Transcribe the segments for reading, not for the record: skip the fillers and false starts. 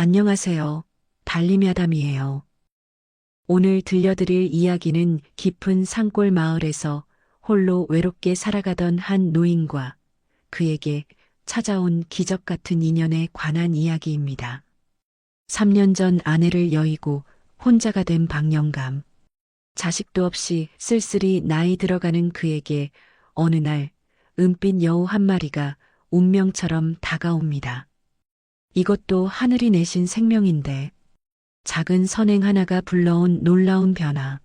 안녕하세요. 달림야담이에요. 오늘 들려드릴 이야기는 깊은 산골 마을에서 홀로 외롭게 살아가던 한 노인과 그에게 찾아온 기적 같은 인연에 관한 이야기입니다. 3년 전 아내를 여의고 혼자가 된 박영감. 자식도 없이 쓸쓸히 나이 들어가는 그에게 어느 날 은빛 여우 한 마리가 운명처럼 다가옵니다. 이것도 하늘이 내신 생명인데 작은 선행 하나가 불러온 놀라운 변화.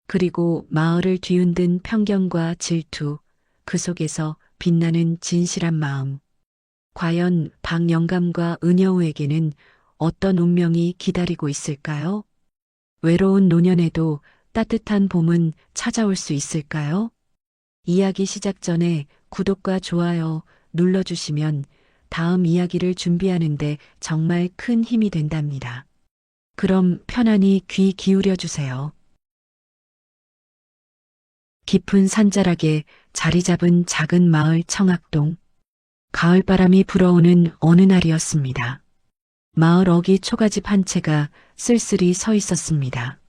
그리고 마을을 뒤흔든 편견과 질투, 그 속에서 빛나는 진실한 마음. 과연 박영감과 은여우에게는 어떤 운명이 기다리고 있을까요? 외로운 노년에도 따뜻한 봄은 찾아올 수 있을까요? 이야기 시작 전에 구독과 좋아요 눌러주시면 다음 이야기를 준비하는데 정말 큰 힘이 된답니다. 그럼 편안히 귀 기울여 주세요. 깊은 산자락에 자리 잡은 작은 마을 청학동. 가을바람이 불어오는 어느 날이었습니다. 마을 어귀 초가집 한 채가 쓸쓸히 서 있었습니다.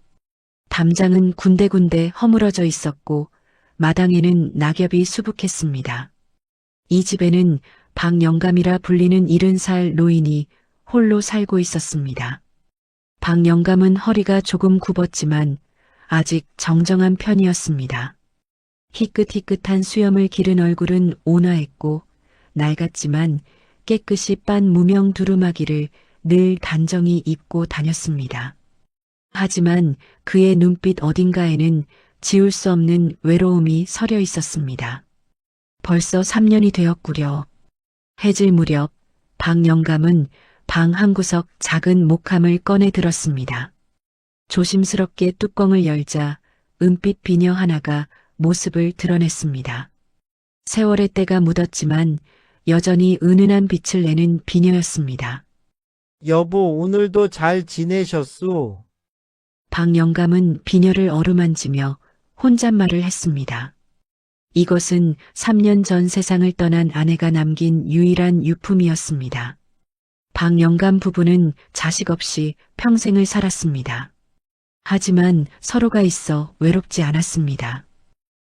담장은 군데군데 허물어져 있었고 마당에는 낙엽이 수북했습니다. 이 집에는 박영감이라 불리는 70살 노인이 홀로 살고 있었습니다. 박영감은 허리가 조금 굽었지만 아직 정정한 편이었습니다. 희끗희끗한 수염을 기른 얼굴은 온화했고 낡았지만 깨끗이 빤 무명 두루마기를 늘 단정히 입고 다녔습니다. 하지만 그의 눈빛 어딘가에는 지울 수 없는 외로움이 서려 있었습니다. 벌써 3년이 되었구려. 해질 무렵 박영감은 방 한구석 작은 목함을 꺼내 들었습니다. 조심스럽게 뚜껑을 열자 은빛 비녀 하나가 모습을 드러냈습니다. 세월의 때가 묻었지만 여전히 은은한 빛을 내는 비녀였습니다. 여보, 오늘도 잘 지내셨소? 박영감은 비녀를 어루만지며 혼잣말을 했습니다. 이것은 3년 전 세상을 떠난 아내가 남긴 유일한 유품이었습니다. 박영감 부부는 자식 없이 평생을 살았습니다. 하지만 서로가 있어 외롭지 않았습니다.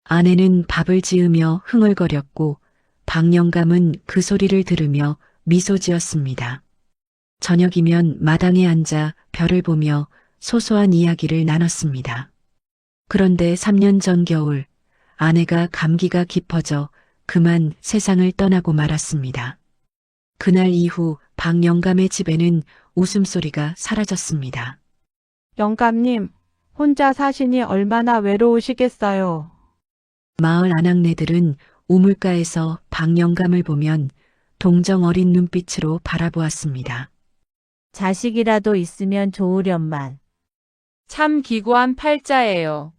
아내는 밥을 지으며 흥얼거렸고 박영감은 그 소리를 들으며 미소 지었습니다. 저녁이면 마당에 앉아 별을 보며 소소한 이야기를 나눴습니다. 그런데 3년 전 겨울 아내가 감기가 깊어져 그만 세상을 떠나고 말았습니다. 그날 이후 박영감의 집에는 웃음소리가 사라졌습니다. 영감님, 혼자 사시니 얼마나 외로우시겠어요. 마을 아낙네들은 우물가에서 박영감을 보면 동정 어린 눈빛으로 바라보았습니다. 자식이라도 있으면 좋으련만. 참 기구한 팔자예요.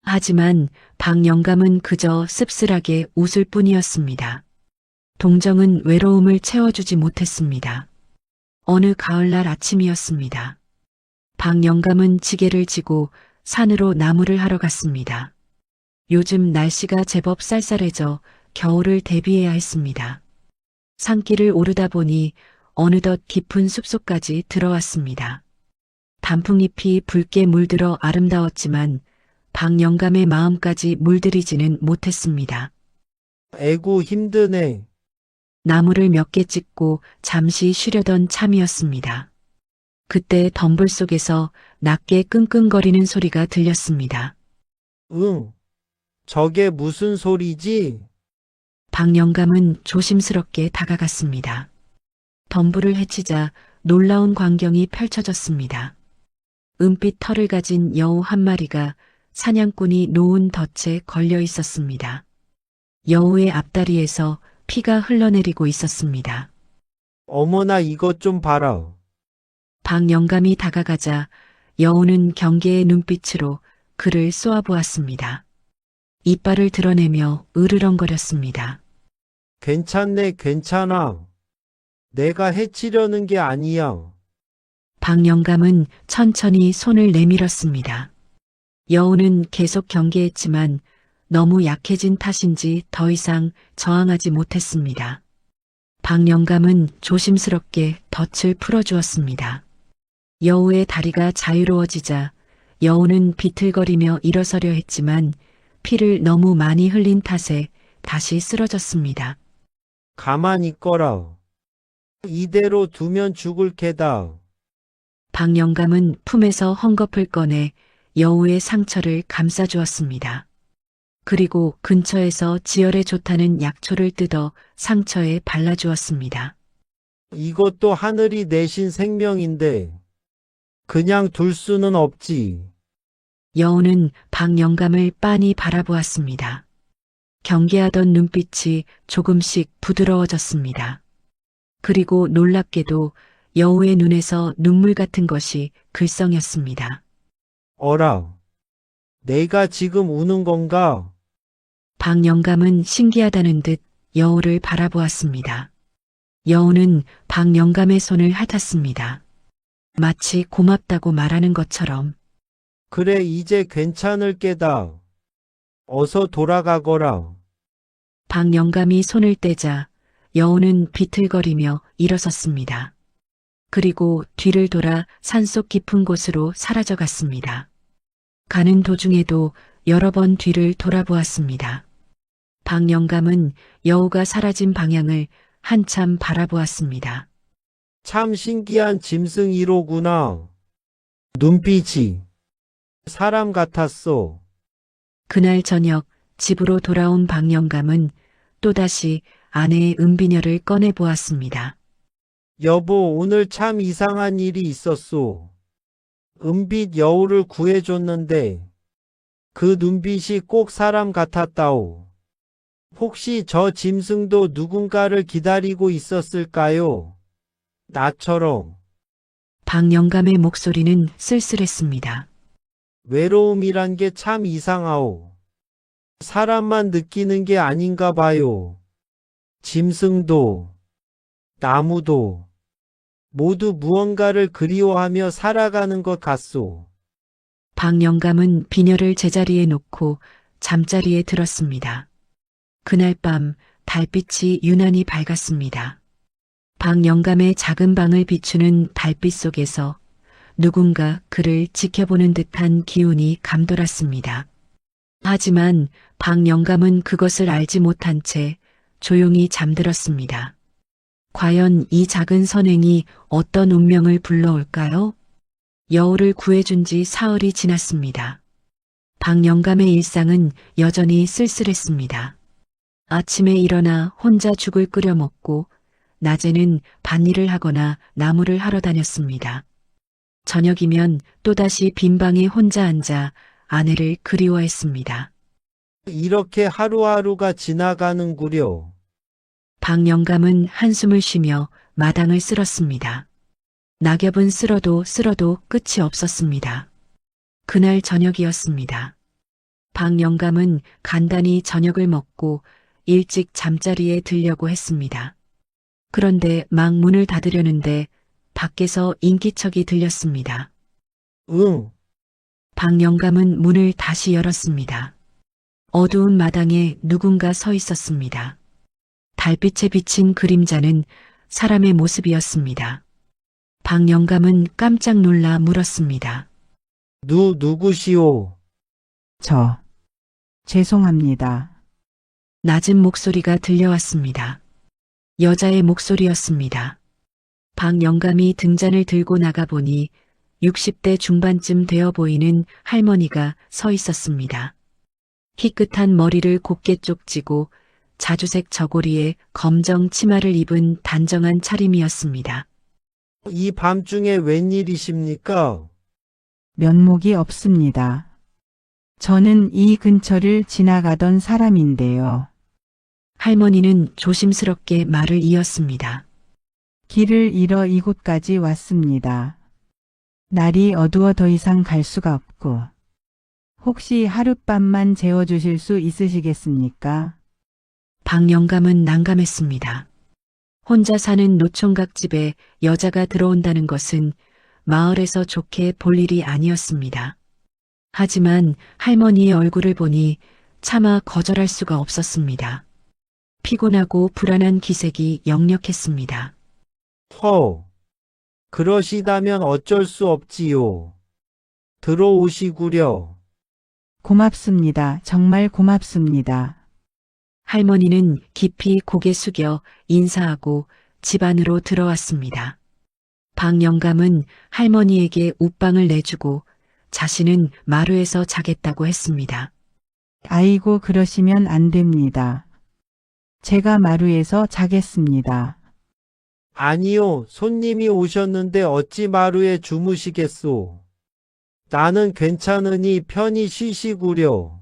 하지만 박영감은 그저 씁쓸하게 웃을 뿐이었습니다. 동정은 외로움을 채워주지 못했습니다. 어느 가을날 아침이었습니다. 박영감은 지게를 지고 산으로 나무를 하러 갔습니다. 요즘 날씨가 제법 쌀쌀해져 겨울을 대비해야 했습니다. 산길을 오르다 보니 어느덧 깊은 숲속까지 들어왔습니다. 단풍잎이 붉게 물들어 아름다웠지만 박영감의 마음까지 물들이지는 못했습니다. 에구, 힘드네. 나무를 몇 개 찍고 잠시 쉬려던 참이었습니다. 그때 덤불 속에서 낮게 끙끙거리는 소리가 들렸습니다. 응. 저게 무슨 소리지? 박영감은 조심스럽게 다가갔습니다. 덤불을 헤치자 놀라운 광경이 펼쳐졌습니다. 은빛 털을 가진 여우 한 마리가 사냥꾼이 놓은 덫에 걸려 있었습니다. 여우의 앞다리에서 피가 흘러내리고 있었습니다. 어머나, 이것 좀 봐라. 박영감이 다가가자 여우는 경계의 눈빛으로 그를 쏘아보았습니다. 이빨을 드러내며 으르렁거렸습니다. 괜찮네, 괜찮아. 내가 해치려는 게 아니야. 박영감은 천천히 손을 내밀었습니다. 여우는 계속 경계했지만 너무 약해진 탓인지 더 이상 저항하지 못했습니다. 박 영감은 조심스럽게 덫을 풀어주었습니다. 여우의 다리가 자유로워지자 여우는 비틀거리며 일어서려 했지만 피를 너무 많이 흘린 탓에 다시 쓰러졌습니다. 가만히 있거라. 이대로 두면 죽을 게다. 박 영감은 품에서 헝겊을 꺼내 여우의 상처를 감싸주었습니다. 그리고 근처에서 지혈에 좋다는 약초를 뜯어 상처에 발라주었습니다. 이것도 하늘이 내신 생명인데 그냥 둘 수는 없지. 여우는 박 영감을 빤히 바라보았습니다. 경계하던 눈빛이 조금씩 부드러워졌습니다. 그리고 놀랍게도 여우의 눈에서 눈물 같은 것이 글썽였습니다. 어라. 내가 지금 우는 건가? 박 영감은 신기하다는 듯 여우를 바라보았습니다. 여우는 박 영감의 손을 핥았습니다. 마치 고맙다고 말하는 것처럼. 그래, 이제 괜찮을 게다. 어서 돌아가거라. 박 영감이 손을 떼자 여우는 비틀거리며 일어섰습니다. 그리고 뒤를 돌아 산속 깊은 곳으로 사라져갔습니다. 가는 도중에도 여러 번 뒤를 돌아보았습니다. 박 영감은 여우가 사라진 방향을 한참 바라보았습니다. 참 신기한 짐승이로구나. 눈빛이 사람 같았어. 그날 저녁 집으로 돌아온 박 영감은 또다시 아내의 은비녀를 꺼내 보았습니다. 여보, 오늘 참 이상한 일이 있었소. 은빛 여우를 구해줬는데 그 눈빛이 꼭 사람 같았다오. 혹시 저 짐승도 누군가를 기다리고 있었을까요? 나처럼. 박 영감의 목소리는 쓸쓸했습니다. 외로움이란 게 참 이상하오. 사람만 느끼는 게 아닌가 봐요. 짐승도, 나무도, 모두 무언가를 그리워하며 살아가는 것 같소. 박 영감은 비녀를 제자리에 놓고 잠자리에 들었습니다. 그날 밤 달빛이 유난히 밝았습니다. 박 영감의 작은 방을 비추는 달빛 속에서 누군가 그를 지켜보는 듯한 기운이 감돌았습니다. 하지만 박 영감은 그것을 알지 못한 채 조용히 잠들었습니다. 과연 이 작은 선행이 어떤 운명을 불러올까요? 여우를 구해준 지 사흘이 지났습니다. 박 영감의 일상은 여전히 쓸쓸했습니다. 아침에 일어나 혼자 죽을 끓여 먹고 낮에는 밭일을 하거나 나무를 하러 다녔습니다. 저녁이면 또다시 빈 방에 혼자 앉아 아내를 그리워했습니다. 이렇게 하루하루가 지나가는구려. 박 영감은 한숨을 쉬며 마당을 쓸었습니다. 낙엽은 쓸어도 끝이 없었습니다. 그날 저녁이었습니다. 박 영감은 간단히 저녁을 먹고 일찍 잠자리에 들려고 했습니다. 그런데 막 문을 닫으려는데 밖에서 인기척이 들렸습니다. 응, 박 영감은 문을 다시 열었습니다. 어두운 마당에 누군가 서 있었습니다. 달빛에 비친 그림자는 사람의 모습이었습니다. 박 영감은 깜짝 놀라 물었습니다. 누구시오? 죄송합니다. 낮은 목소리가 들려왔습니다. 여자의 목소리였습니다. 박 영감이 등잔을 들고 나가보니 60대 중반쯤 되어 보이는 할머니가 서 있었습니다. 희끗한 머리를 곱게 쪽지고 자주색 저고리에 검정 치마를 입은 단정한 차림이었습니다. 이 밤중에 웬일이십니까? 면목이 없습니다. 저는 이 근처를 지나가던 사람인데요. 할머니는 조심스럽게 말을 이었습니다. 길을 잃어 이곳까지 왔습니다. 날이 어두워 더 이상 갈 수가 없고. 혹시 하룻밤만 재워주실 수 있으시겠습니까? 박 영감은 난감했습니다. 혼자 사는 노총각 집에 여자가 들어온다는 것은 마을에서 좋게 볼 일이 아니었습니다. 하지만 할머니의 얼굴을 보니 차마 거절할 수가 없었습니다. 피곤하고 불안한 기색이 역력했습니다. 그러시다면 어쩔 수 없지요. 들어오시구려. 고맙습니다. 정말 고맙습니다. 할머니는 깊이 고개 숙여 인사하고 집 안으로 들어왔습니다. 박 영감은 할머니에게 웃방을 내주고 자신은 마루에서 자겠다고 했습니다. 아이고, 그러시면 안 됩니다. 제가 마루에서 자겠습니다. 아니요, 손님이 오셨는데 어찌 마루에 주무시겠소. 나는 괜찮으니 편히 쉬시구려.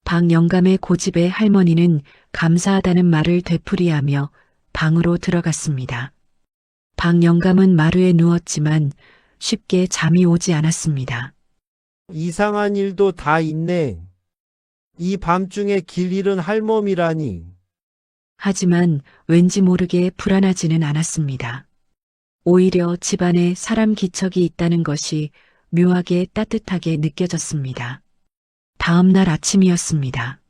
박 영감의 고집에 할머니는 감사하다는 말을 되풀이하며 방으로 들어갔습니다. 박 영감은 마루에 누웠지만 쉽게 잠이 오지 않았습니다. 이상한 일도 다 있네. 이 밤중에 길 잃은 할멈이라니. 하지만 왠지 모르게 불안하지는 않았습니다. 오히려 집안에 사람 기척이 있다는 것이 묘하게 따뜻하게 느껴졌습니다. 다음 날 아침이었습니다.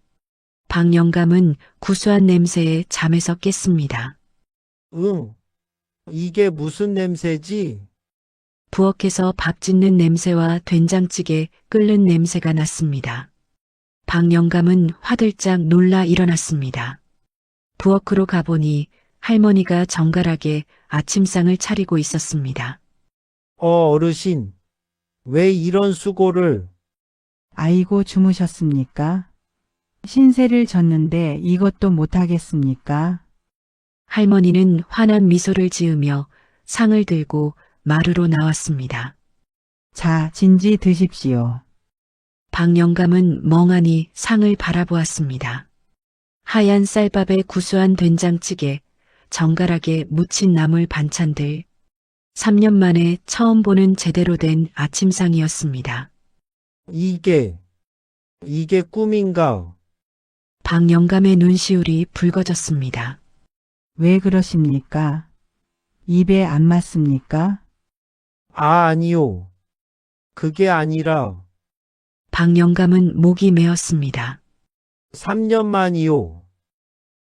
박 영감은 구수한 냄새에 잠에서 깼습니다. 이게 무슨 냄새지? 부엌에서 밥 짓는 냄새와 된장찌개 끓는 냄새가 났습니다. 박 영감은 화들짝 놀라 일어났습니다. 부엌으로 가보니 할머니가 정갈하게 아침상을 차리고 있었습니다. 어르신. 왜 이런 수고를? 아이고, 주무셨습니까? 신세를 졌는데 이것도 못하겠습니까? 할머니는 환한 미소를 지으며 상을 들고 마루로 나왔습니다. 자, 진지 드십시오. 박 영감은 멍하니 상을 바라보았습니다. 하얀 쌀밥에 구수한 된장찌개, 정갈하게 무친 나물 반찬들. 3년 만에 처음 보는 제대로 된 아침상이었습니다. 이게 꿈인가? 박 영감의 눈시울이 붉어졌습니다. 왜 그러십니까? 입에 안 맞습니까? 아니요. 그게 아니라 박 영감은 목이 메었습니다. 3년 만이요.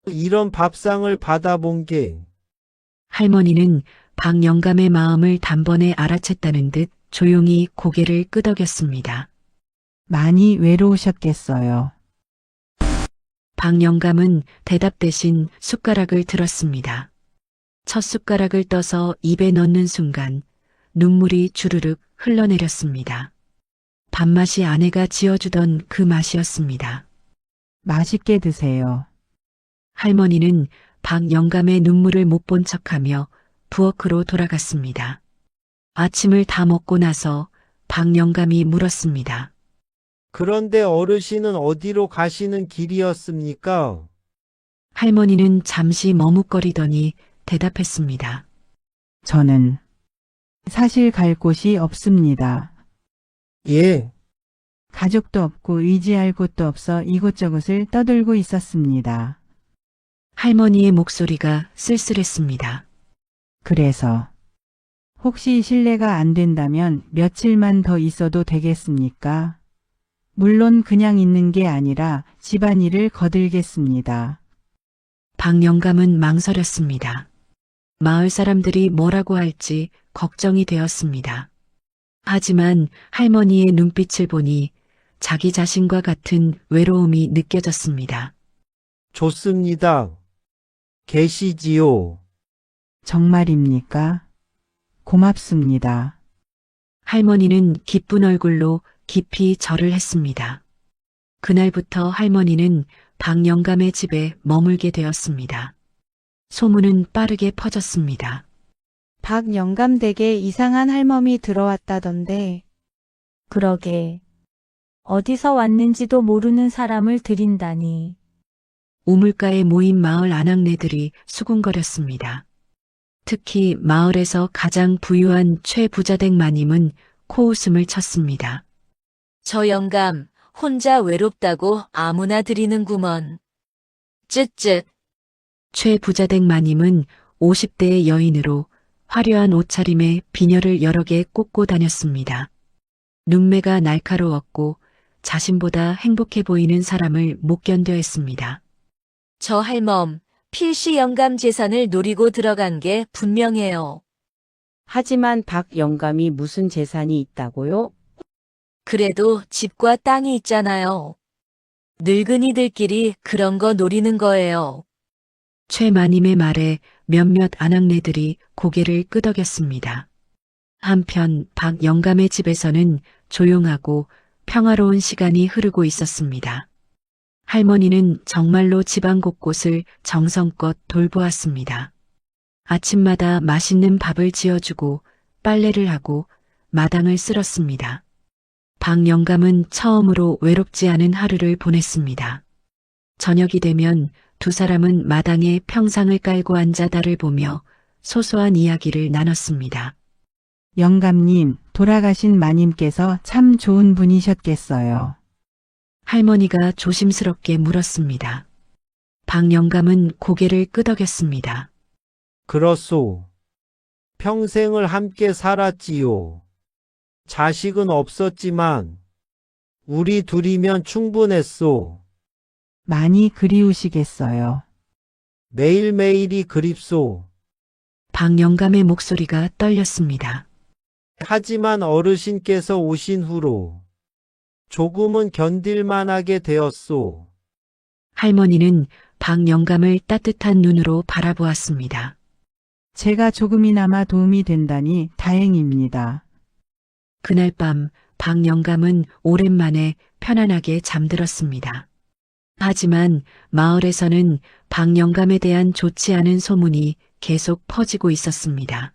이런 밥상을 받아본 게 할머니는 박 영감의 마음을 단번에 알아챘다는 듯 조용히 고개를 끄덕였습니다. 많이 외로우셨겠어요. 박 영감은 대답 대신 숟가락을 들었습니다. 첫 숟가락을 떠서 입에 넣는 순간 눈물이 주르륵 흘러내렸습니다. 밥맛이 아내가 지어주던 그 맛이었습니다. 맛있게 드세요. 할머니는 박 영감의 눈물을 못 본 척하며 부엌으로 돌아갔습니다. 아침을 다 먹고 나서 박 영감이 물었습니다. 그런데 어르신은 어디로 가시는 길이었습니까? 할머니는 잠시 머뭇거리더니 대답했습니다. 저는 사실 갈 곳이 없습니다. 예, 가족도 없고 의지할 곳도 없어 이곳저곳을 떠돌고 있었습니다. 할머니의 목소리가 쓸쓸했습니다. 그래서 혹시 실례가 안 된다면 며칠만 더 있어도 되겠습니까? 물론 그냥 있는 게 아니라 집안일을 거들겠습니다. 박 영감은 망설였습니다. 마을 사람들이 뭐라고 할지 걱정이 되었습니다. 하지만 할머니의 눈빛을 보니 자기 자신과 같은 외로움이 느껴졌습니다. 좋습니다. 계시지요. 정말입니까? 고맙습니다. 할머니는 기쁜 얼굴로 깊이 절을 했습니다. 그날부터 할머니는 박 영감의 집에 머물게 되었습니다. 소문은 빠르게 퍼졌습니다. 박 영감 댁에 이상한 할멈이 들어왔다던데. 그러게. 어디서 왔는지도 모르는 사람을 들인다니. 우물가에 모인 마을 아낙네들이 수군거렸습니다. 특히 마을에서 가장 부유한 최 부자댁 마님은 코웃음을 쳤습니다. 저 영감 혼자 외롭다고 아무나 드리는구먼. 쯧쯧. 최 부자댁 마님은 50대의 여인으로 화려한 옷차림에 비녀를 여러 개 꽂고 다녔습니다. 눈매가 날카로웠고 자신보다 행복해 보이는 사람을 못 견뎌 했습니다. 저 할멈, 필시 영감 재산을 노리고 들어간 게 분명해요. 하지만 박 영감이 무슨 재산이 있다고요? 그래도 집과 땅이 있잖아요. 늙은이들끼리 그런 거 노리는 거예요. 최 마님의 말에 몇몇 아낙네들이 고개를 끄덕였습니다. 한편 박 영감의 집에서는 조용하고 평화로운 시간이 흐르고 있었습니다. 할머니는 정말로 집안 곳곳을 정성껏 돌보았습니다. 아침마다 맛있는 밥을 지어주고 빨래를 하고 마당을 쓸었습니다. 박 영감은 처음으로 외롭지 않은 하루를 보냈습니다. 저녁이 되면 두 사람은 마당에 평상을 깔고 앉아 달을 보며 소소한 이야기를 나눴습니다. 영감님, 돌아가신 마님께서 참 좋은 분이셨겠어요. 할머니가 조심스럽게 물었습니다. 박 영감은 고개를 끄덕였습니다. 그렇소. 평생을 함께 살았지요. 자식은 없었지만 우리 둘이면 충분했소. 많이 그리우시겠어요. 매일매일이 그립소. 박 영감의 목소리가 떨렸습니다. 하지만 어르신께서 오신 후로 조금은 견딜만하게 되었소. 할머니는 박 영감을 따뜻한 눈으로 바라보았습니다. 제가 조금이나마 도움이 된다니 다행입니다. 그날 밤 박 영감은 오랜만에 편안하게 잠들었습니다. 하지만 마을에서는 박 영감에 대한 좋지 않은 소문이 계속 퍼지고 있었습니다.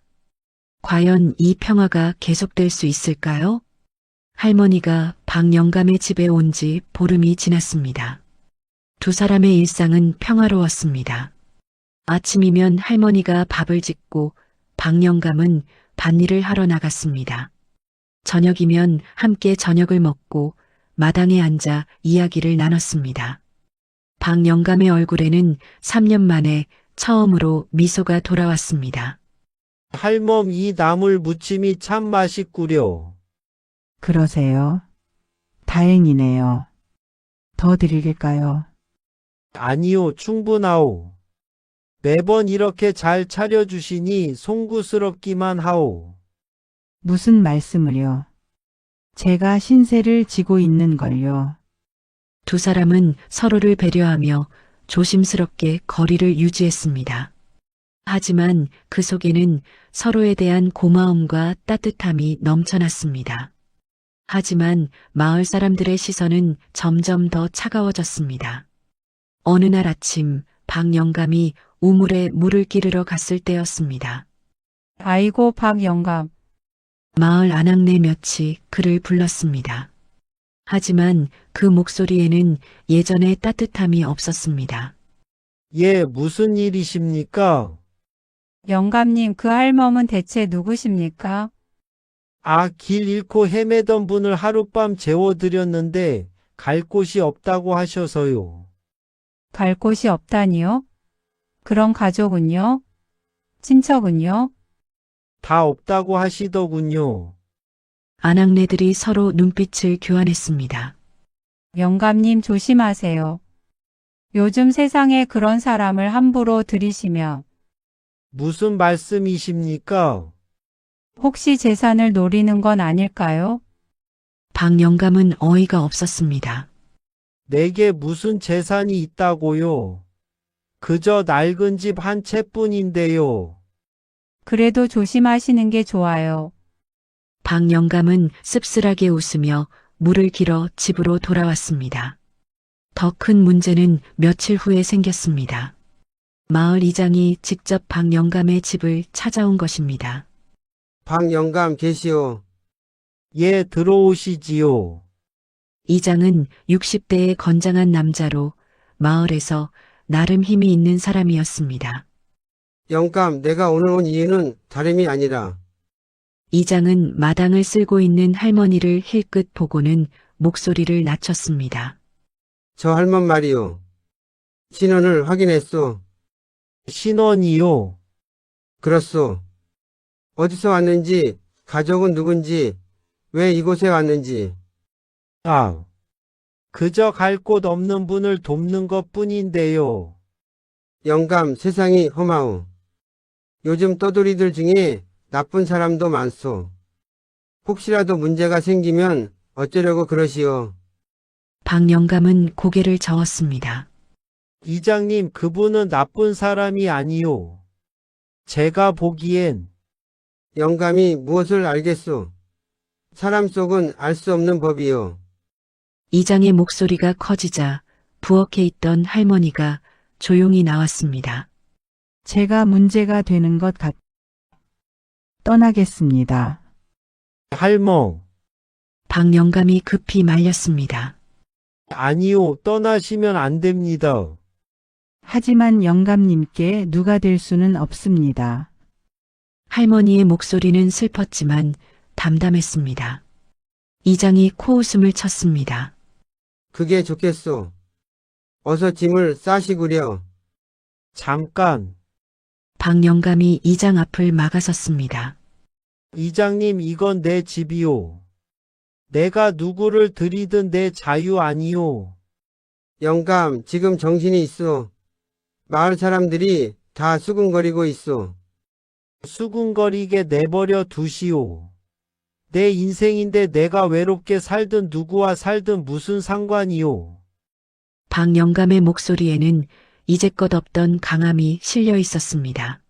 과연 이 평화가 계속될 수 있을까요? 할머니가 박 영감의 집에 온 지 보름이 지났습니다. 두 사람의 일상은 평화로웠습니다. 아침이면 할머니가 밥을 짓고 박 영감은 밭일을 하러 나갔습니다. 저녁이면 함께 저녁을 먹고 마당에 앉아 이야기를 나눴습니다. 박 영감의 얼굴에는 3년 만에 처음으로 미소가 돌아왔습니다. 할멈, 이 나물 무침이 참 맛있구려. 그러세요? 다행이네요. 더 드릴까요? 아니요, 충분하오. 매번 이렇게 잘 차려주시니 송구스럽기만 하오. 무슨 말씀을요? 제가 신세를 지고 있는 걸요. 두 사람은 서로를 배려하며 조심스럽게 거리를 유지했습니다. 하지만 그 속에는 서로에 대한 고마움과 따뜻함이 넘쳐났습니다. 하지만 마을 사람들의 시선은 점점 더 차가워졌습니다. 어느 날 아침 박 영감이 우물에 물을 기르러 갔을 때였습니다. 아이고, 박 영감. 마을 아낙네 몇이 그를 불렀습니다. 하지만 그 목소리에는 예전의 따뜻함이 없었습니다. 예, 무슨 일이십니까? 영감님, 그 할멈은 대체 누구십니까? 아, 길 잃고 헤매던 분을 하룻밤 재워드렸는데 갈 곳이 없다고 하셔서요. 갈 곳이 없다니요? 그런 가족은요? 친척은요? 다 없다고 하시더군요. 아낙네들이 서로 눈빛을 교환했습니다. 영감님 조심하세요. 요즘 세상에 그런 사람을 함부로 들이시면 무슨 말씀이십니까? 혹시 재산을 노리는 건 아닐까요? 박 영감은 어이가 없었습니다. 내게 무슨 재산이 있다고요? 그저 낡은 집 한 채뿐인데요. 그래도 조심하시는 게 좋아요. 박 영감은 씁쓸하게 웃으며 물을 길어 집으로 돌아왔습니다. 더 큰 문제는 며칠 후에 생겼습니다. 마을 이장이 직접 박 영감의 집을 찾아온 것입니다. 박 영감 계시오. 예, 들어오시지요. 이장은 60대의 건장한 남자로 마을에서 나름 힘이 있는 사람이었습니다. 영감, 내가 오늘 온 이유는 다름이 아니라 이장은 마당을 쓸고 있는 할머니를 힐끗 보고는 목소리를 낮췄습니다. 저 할멈 말이오. 신원을 확인했소. 신원이요. 그렇소. 어디서 왔는지, 가족은 누군지, 왜 이곳에 왔는지. 아, 그저 갈 곳 없는 분을 돕는 것 뿐인데요. 영감, 세상이 험하오. 요즘 떠돌이들 중에 나쁜 사람도 많소. 혹시라도 문제가 생기면 어쩌려고 그러시오. 박 영감은 고개를 저었습니다. 이장님, 그분은 나쁜 사람이 아니요. 제가 보기엔 영감이 무엇을 알겠소? 사람 속은 알 수 없는 법이요. 이장의 목소리가 커지자 부엌에 있던 할머니가 조용히 나왔습니다. 제가 문제가 되는 것 떠나겠습니다. 할멈, 박 영감이 급히 말렸습니다. 아니요, 떠나시면 안 됩니다. 하지만 영감님께 누가 될 수는 없습니다. 할머니의 목소리는 슬펐지만 담담했습니다. 이장이 코웃음을 쳤습니다. 그게 좋겠소. 어서 짐을 싸시구려. 잠깐, 박 영감이 이장 앞을 막아섰습니다. 이장님, 이건 내 집이요. 내가 누구를 들이든 내 자유 아니요. 영감, 지금 정신이 있어. 마을 사람들이 다 수군거리고 있어. 수군거리게 내버려 두시오. 내 인생인데 내가 외롭게 살든 누구와 살든 무슨 상관이요. 박 영감의 목소리에는 이제껏 없던 강함이 실려 있었습니다.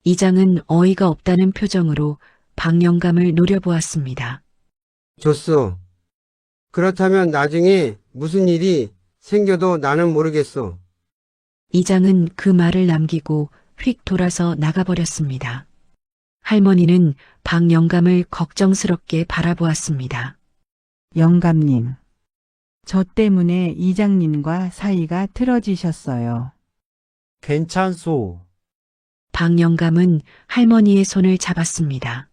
이장은 어이가 없다는 표정으로 박 영감을 노려보았습니다. 좋소. 그렇다면 나중에 무슨 일이 생겨도 나는 모르겠소. 이장은 그 말을 남기고 휙 돌아서 나가버렸습니다. 할머니는 박 영감을 걱정스럽게 바라보았습니다. 영감님. 저 때문에 이장님과 사이가 틀어지셨어요. 괜찮소. 박 영감은 할머니의 손을 잡았습니다.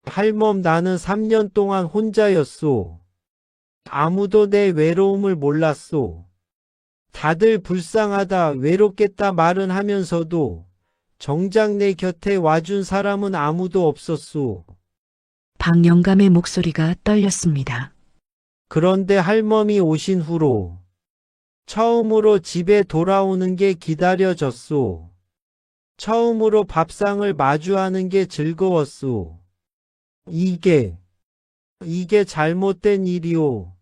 할멈, 나는 3년 동안 혼자였소. 아무도 내 외로움을 몰랐소. 다들 불쌍하다, 외롭겠다 말은 하면서도 정작 내 곁에 와준 사람은 아무도 없었소. 박 영감의 목소리가 떨렸습니다. 그런데 할멈이 오신 후로 처음으로 집에 돌아오는 게 기다려졌소. 처음으로 밥상을 마주하는 게 즐거웠소. 이게 잘못된 일이오.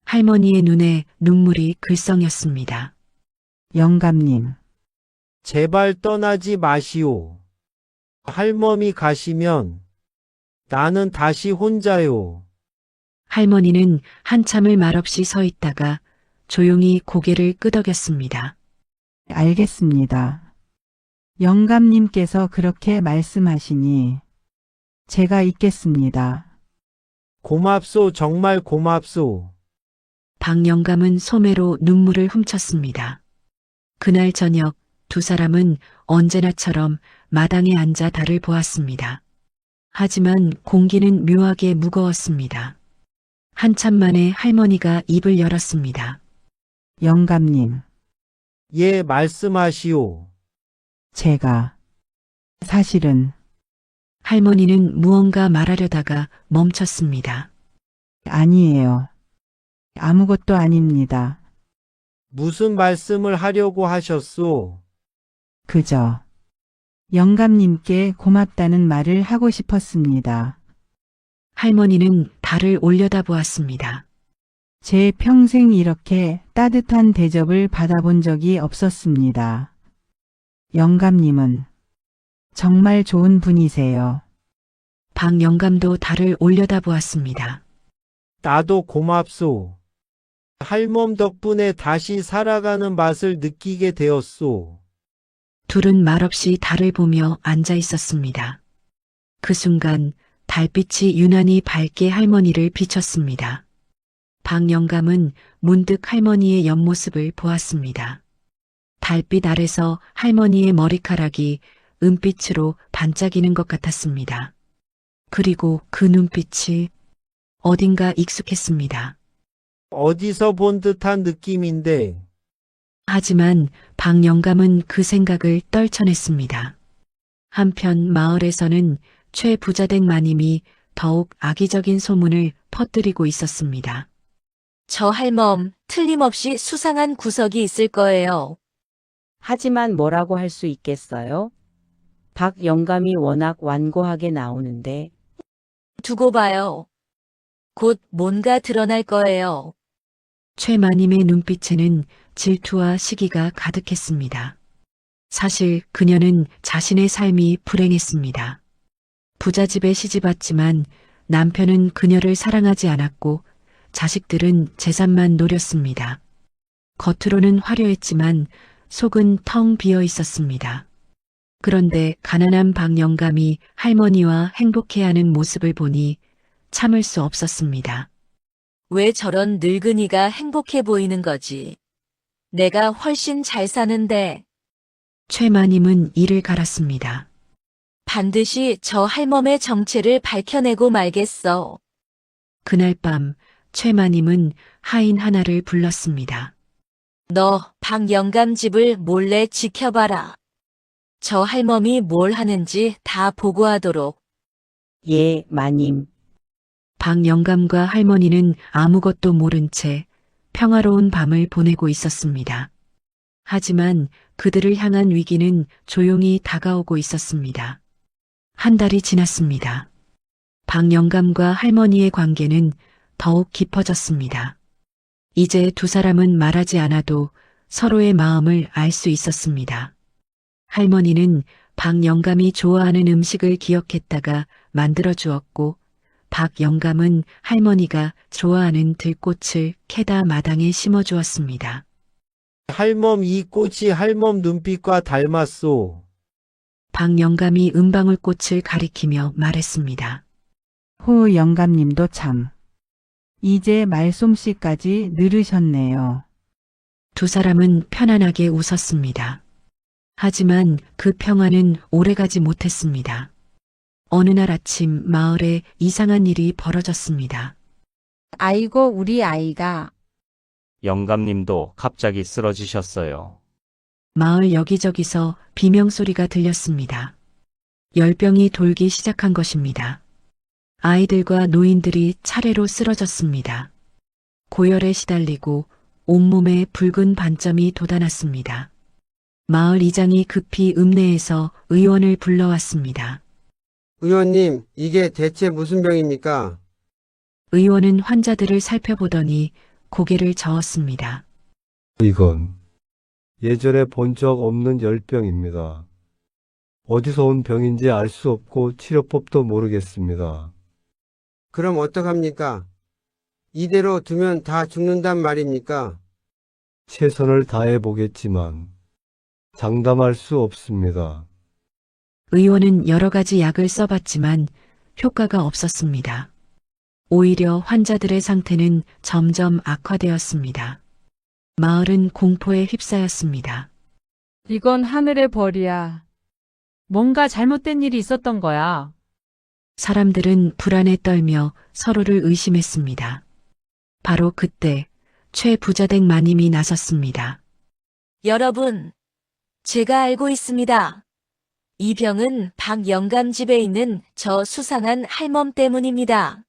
할머니의 눈에 눈물이 글썽였습니다. 영감님. 제발 떠나지 마시오. 할멈이 가시면 나는 다시 혼자요. 할머니는 한참을 말없이 서 있다가 조용히 고개를 끄덕였습니다. 알겠습니다. 영감님께서 그렇게 말씀하시니 제가 있겠습니다. 고맙소, 정말 고맙소. 박 영감은 소매로 눈물을 훔쳤습니다. 그날 저녁 두 사람은 언제나처럼 마당에 앉아 달을 보았습니다. 하지만 공기는 묘하게 무거웠습니다. 한참 만에 할머니가 입을 열었습니다. 영감님. 예, 말씀하시오. 제가 사실은 할머니는 무언가 말하려다가 멈췄습니다. 아니에요. 아무것도 아닙니다. 무슨 말씀을 하려고 하셨소? 그저 영감님께 고맙다는 말을 하고 싶었습니다. 할머니는 달을 올려다보았습니다. 제 평생 이렇게 따뜻한 대접을 받아본 적이 없었습니다. 영감님은 정말 좋은 분이세요. 박 영감도 달을 올려다보았습니다. 나도 고맙소. 할멈 덕분에 다시 살아가는 맛을 느끼게 되었소. 둘은 말없이 달을 보며 앉아 있었습니다. 그 순간 달빛이 유난히 밝게 할머니를 비췄습니다. 박 영감은 문득 할머니의 옆모습을 보았습니다. 달빛 아래서 할머니의 머리카락이 은빛으로 반짝이는 것 같았습니다. 그리고 그 눈빛이 어딘가 익숙했습니다. 어디서 본 듯한 느낌인데. 하지만 박 영감은 그 생각을 떨쳐냈습니다. 한편 마을에서는 최 부자댁 마님이 더욱 악의적인 소문을 퍼뜨리고 있었습니다. 저 할멈, 틀림없이 수상한 구석이 있을 거예요. 하지만 뭐라고 할 수 있겠어요? 박 영감이 워낙 완고하게 나오는데 두고 봐요. 곧 뭔가 드러날 거예요. 최 마님의 눈빛에는 질투와 시기가 가득했습니다. 사실 그녀는 자신의 삶이 불행했습니다. 부잣집에 시집왔지만 남편은 그녀를 사랑하지 않았고 자식들은 재산만 노렸습니다. 겉으로는 화려했지만 속은 텅 비어 있었습니다. 그런데 가난한 박 영감이 할머니와 행복해하는 모습을 보니 참을 수 없었습니다. 왜 저런 늙은이가 행복해 보이는 거지? 내가 훨씬 잘 사는데. 최 마님은 이를 갈았습니다. 반드시 저 할멈의 정체를 밝혀내고 말겠어. 그날 밤 최 마님은 하인 하나를 불렀습니다. 너 박 영감 집을 몰래 지켜봐라. 저 할멈이 뭘 하는지 다 보고하도록. 예, 마님. 박 영감과 할머니는 아무것도 모른 채 평화로운 밤을 보내고 있었습니다. 하지만 그들을 향한 위기는 조용히 다가오고 있었습니다. 한 달이 지났습니다. 박 영감과 할머니의 관계는 더욱 깊어졌습니다. 이제 두 사람은 말하지 않아도 서로의 마음을 알 수 있었습니다. 할머니는 박 영감이 좋아하는 음식을 기억했다가 만들어 주었고, 박 영감은 할머니가 좋아하는 들꽃을 캐다 마당에 심어 주었습니다. 할멈 이 꽃이 할멈 눈빛과 닮았소. 박 영감이 은방울꽃을 가리키며 말했습니다. 호 영감님도 참. 이제 말솜씨까지 늘으셨네요. 두 사람은 편안하게 웃었습니다. 하지만 그 평화는 오래가지 못했습니다. 어느 날 아침 마을에 이상한 일이 벌어졌습니다. 아이고, 우리 아이가. 영감님도 갑자기 쓰러지셨어요. 마을 여기저기서 비명소리가 들렸습니다. 열병이 돌기 시작한 것입니다. 아이들과 노인들이 차례로 쓰러졌습니다. 고열에 시달리고 온몸에 붉은 반점이 돋아났습니다. 마을 이장이 급히 읍내에서 의원을 불러왔습니다. 의원님, 이게 대체 무슨 병입니까? 의원은 환자들을 살펴보더니 고개를 저었습니다. 이건 예전에 본 적 없는 열병입니다. 어디서 온 병인지 알 수 없고 치료법도 모르겠습니다. 그럼 어떡합니까? 이대로 두면 다 죽는단 말입니까? 최선을 다해 보겠지만 장담할 수 없습니다. 의원은 여러 가지 약을 써봤지만 효과가 없었습니다. 오히려 환자들의 상태는 점점 악화되었습니다. 마을은 공포에 휩싸였습니다. 이건 하늘의 벌이야. 뭔가 잘못된 일이 있었던 거야. 사람들은 불안에 떨며 서로를 의심했습니다. 바로 그때 최 부자댁 마님이 나섰습니다. 여러분, 제가 알고 있습니다. 이 병은 박 영감 집에 있는 저 수상한 할멈 때문입니다.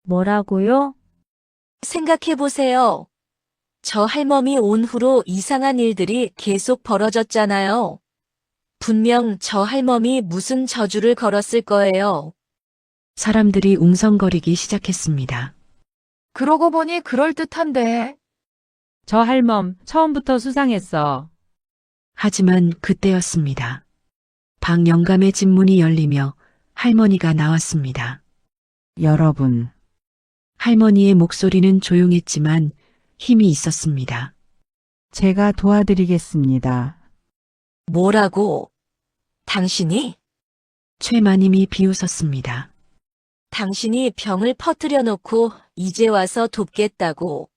뭐라고요? 생각해보세요. 저 할멈이 온 후로 이상한 일들이 계속 벌어졌잖아요. 분명 저 할멈이 무슨 저주를 걸었을 거예요. 사람들이 웅성거리기 시작했습니다. 그러고 보니 그럴듯한데. 저 할멈 처음부터 수상했어. 하지만 그때였습니다. 박 영감의 집 문이 열리며 할머니가 나왔습니다. 여러분, 할머니의 목소리는 조용했지만 힘이 있었습니다. 제가 도와드리겠습니다. 뭐라고? 당신이? 최 마님이 비웃었습니다. 당신이 병을 퍼뜨려 놓고 이제 와서 돕겠다고.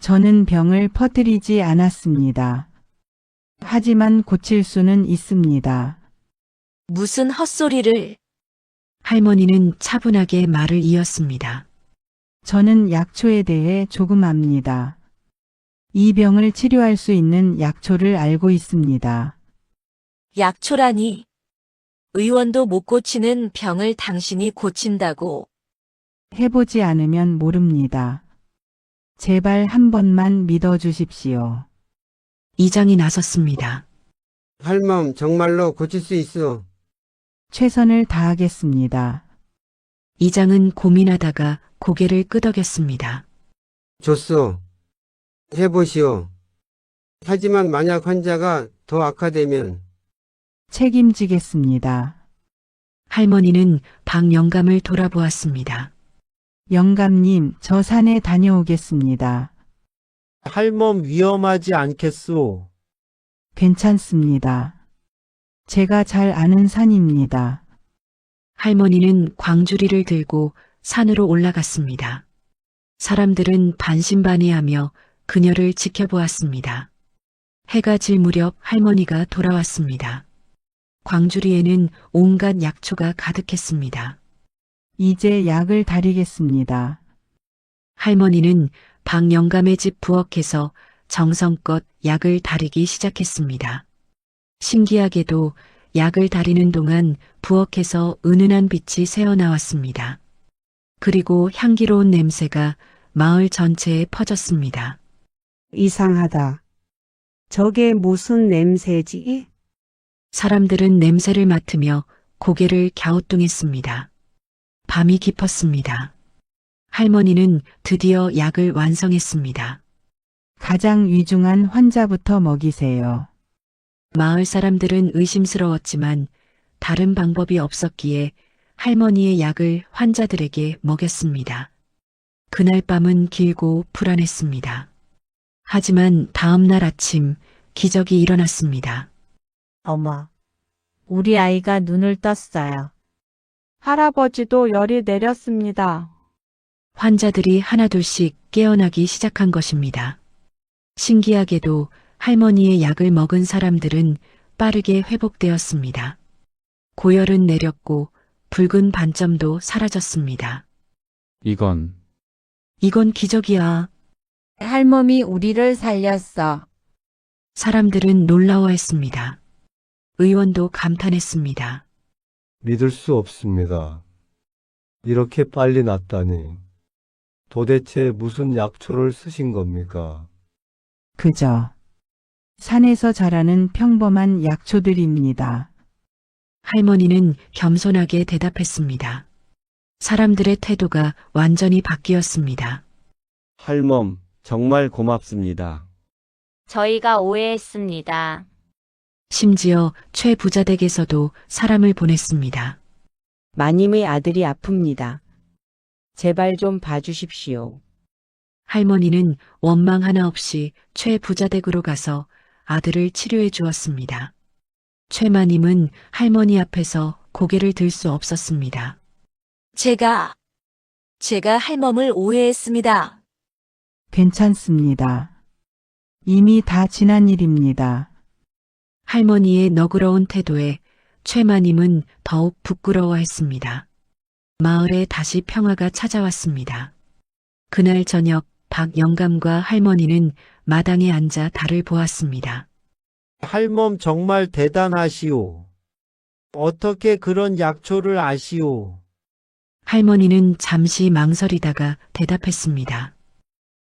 저는 병을 퍼뜨리지 않았습니다. 하지만 고칠 수는 있습니다. 무슨 헛소리를. 할머니는 차분하게 말을 이었습니다. 저는 약초에 대해 조금 압니다. 이 병을 치료할 수 있는 약초를 알고 있습니다. 약초라니. 의원도 못 고치는 병을 당신이 고친다고. 해보지 않으면 모릅니다. 제발 한 번만 믿어주십시오. 이장이 나섰습니다. 할멈, 정말로 고칠 수 있어. 최선을 다하겠습니다. 이장은 고민하다가 고개를 끄덕였습니다. 좋소. 해보시오. 하지만 만약 환자가 더 악화되면 책임지겠습니다. 할머니는 박 영감을 돌아보았습니다. 영감님, 저 산에 다녀오겠습니다. 할멈 위험하지 않겠소? 괜찮습니다. 제가 잘 아는 산입니다. 할머니는 광주리를 들고 산으로 올라갔습니다. 사람들은 반신반의하며 그녀를 지켜보았습니다. 해가 질 무렵 할머니가 돌아왔습니다. 광주리에는 온갖 약초가 가득했습니다. 이제 약을 다리겠습니다. 할머니는 박 영감의 집 부엌에서 정성껏 약을 다리기 시작했습니다. 신기하게도 약을 다리는 동안 부엌에서 은은한 빛이 새어나왔습니다. 그리고 향기로운 냄새가 마을 전체에 퍼졌습니다. 이상하다. 저게 무슨 냄새지? 사람들은 냄새를 맡으며 고개를 갸우뚱했습니다. 밤이 깊었습니다. 할머니는 드디어 약을 완성했습니다. 가장 위중한 환자부터 먹이세요. 마을 사람들은 의심스러웠지만 다른 방법이 없었기에 할머니의 약을 환자들에게 먹였습니다. 그날 밤은 길고 불안했습니다. 하지만 다음 날 아침 기적이 일어났습니다. 어머, 우리 아이가 눈을 떴어요. 할아버지도 열이 내렸습니다. 환자들이 하나둘씩 깨어나기 시작한 것입니다. 신기하게도 할머니의 약을 먹은 사람들은 빠르게 회복되었습니다. 고열은 내렸고 붉은 반점도 사라졌습니다. 이건 이건 기적이야. 할멈이 우리를 살렸어. 사람들은 놀라워했습니다. 의원도 감탄했습니다. 믿을 수 없습니다. 이렇게 빨리 낫다니. 도대체 무슨 약초를 쓰신 겁니까? 그저 산에서 자라는 평범한 약초들입니다. 할머니는 겸손하게 대답했습니다. 사람들의 태도가 완전히 바뀌었습니다. 할멈, 정말 고맙습니다. 저희가 오해했습니다. 심지어 최 부자 댁에서도 사람을 보냈습니다. 마님의 아들이 아픕니다. 제발 좀 봐주십시오. 할머니는 원망 하나 없이 최 부자 댁으로 가서 아들을 치료해 주었습니다. 최 마님은 할머니 앞에서 고개를 들 수 없었습니다. 제가 할멈을 오해했습니다. 괜찮습니다. 이미 다 지난 일입니다. 할머니의 너그러운 태도에 최 마님은 더욱 부끄러워했습니다. 마을에 다시 평화가 찾아왔습니다. 그날 저녁 박 영감과 할머니는 마당에 앉아 달을 보았습니다. 할멈 정말 대단하시오. 어떻게 그런 약초를 아시오? 할머니는 잠시 망설이다가 대답했습니다.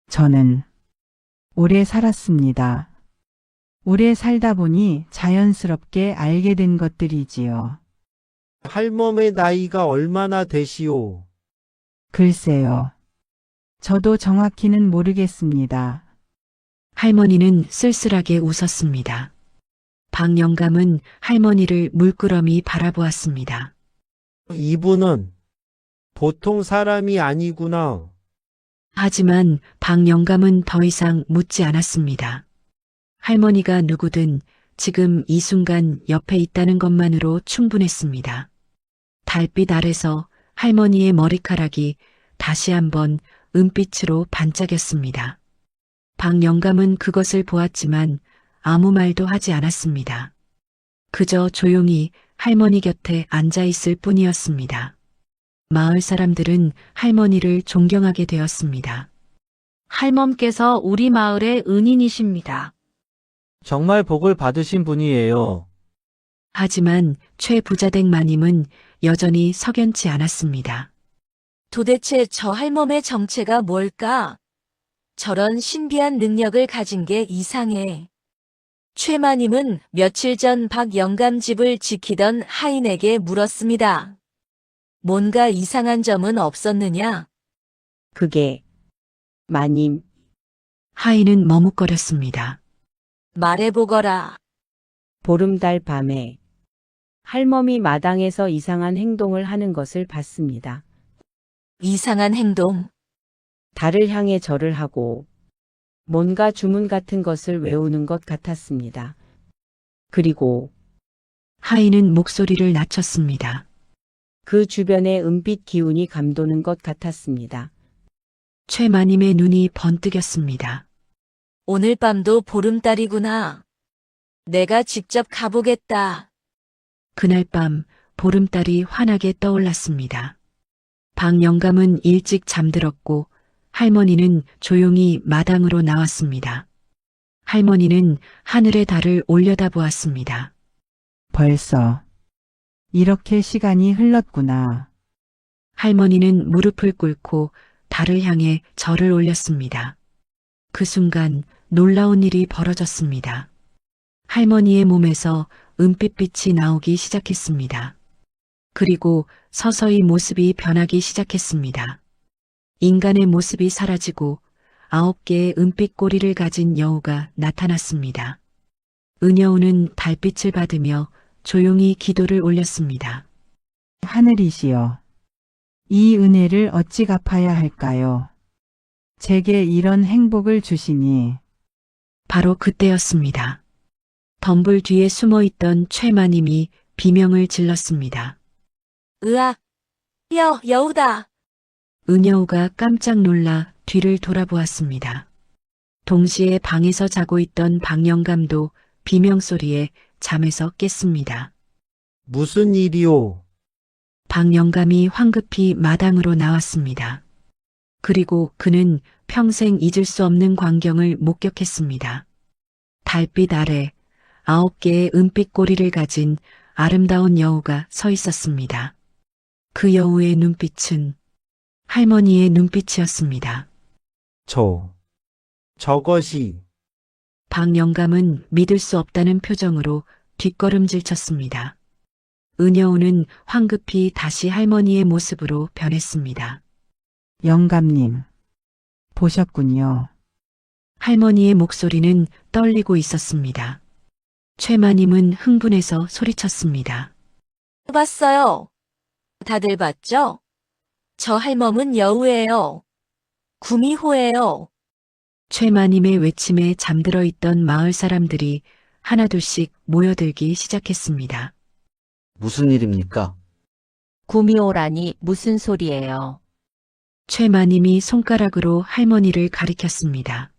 저는 오래 살았습니다. 오래 살다 보니 자연스럽게 알게 된 것들이지요. 할멈의 나이가 얼마나 되시오? 글쎄요. 저도 정확히는 모르겠습니다. 할머니는 쓸쓸하게 웃었습니다. 박 영감은 할머니를 물끄러미 바라보았습니다. 이분은 보통 사람이 아니구나. 하지만 박 영감은 더 이상 묻지 않았습니다. 할머니가 누구든 지금 이 순간 옆에 있다는 것만으로 충분했습니다. 달빛 아래서 할머니의 머리카락이 다시 한번 은빛으로 반짝였습니다. 박 영감은 그것을 보았지만 아무 말도 하지 않았습니다. 그저 조용히 할머니 곁에 앉아 있을 뿐이었습니다. 마을 사람들은 할머니를 존경하게 되었습니다. 할멈께서 우리 마을의 은인이십니다. 정말 복을 받으신 분이에요. 하지만 최 부자댁 마님은 여전히 석연치 않았습니다. 도대체 저 할멈의 정체가 뭘까? 저런 신비한 능력을 가진 게 이상해. 최마님은 며칠 전 박 영감 집을 지키던 하인에게 물었습니다. 뭔가 이상한 점은 없었느냐? 그게 마님, 하인은 머뭇거렸습니다. 말해보거라. 보름달 밤에 할멈이 마당에서 이상한 행동을 하는 것을 봤습니다. 이상한 행동. 달을 향해 절을 하고 뭔가 주문 같은 것을 외우는 것 같았습니다. 그리고 하인은 목소리를 낮췄습니다. 그 주변에 은빛 기운이 감도는 것 같았습니다. 최마님의 눈이 번뜩였습니다. 오늘 밤도 보름달이구나. 내가 직접 가보겠다. 그날 밤 보름달이 환하게 떠올랐습니다. 박 영감은 일찍 잠들었고 할머니는 조용히 마당으로 나왔습니다. 할머니는 하늘의 달을 올려다보았습니다. 벌써 이렇게 시간이 흘렀구나. 할머니는 무릎을 꿇고 달을 향해 절을 올렸습니다. 그 순간 놀라운 일이 벌어졌습니다. 할머니의 몸에서 은빛빛이 나오기 시작했습니다. 그리고 서서히 모습이 변하기 시작했습니다. 인간의 모습이 사라지고 9개의 은빛 꼬리를 가진 여우가 나타났습니다. 은여우는 달빛을 받으며 조용히 기도를 올렸습니다. 하늘이시여, 이 은혜를 어찌 갚아야 할까요? 제게 이런 행복을 주시니. 바로 그때였습니다. 덤불 뒤에 숨어있던 최마님이 비명을 질렀습니다. 으악! 여우다! 은여우가 깜짝 놀라 뒤를 돌아보았습니다. 동시에 방에서 자고 있던 박영감도 비명소리에 잠에서 깼습니다. 무슨 일이오? 박영감이 황급히 마당으로 나왔습니다. 그리고 그는 평생 잊을 수 없는 광경을 목격했습니다. 달빛 아래 9개의 은빛 꼬리를 가진 아름다운 여우가 서 있었습니다. 그 여우의 눈빛은 할머니의 눈빛이었습니다. 저것이 박영감은 믿을 수 없다는 표정으로 뒷걸음질 쳤습니다. 은여우는 황급히 다시 할머니의 모습으로 변했습니다. 영감님, 보셨군요. 할머니의 목소리는 떨리고 있었습니다. 최마님은 흥분해서 소리쳤습니다. 봤어요. 다들 봤죠? 저 할멈은 여우예요. 구미호예요. 최마님의 외침에 잠들어 있던 마을 사람들이 하나둘씩 모여들기 시작했습니다. 무슨 일입니까? 구미호라니 무슨 소리예요? 최마님이 손가락으로 할머니를 가리켰습니다.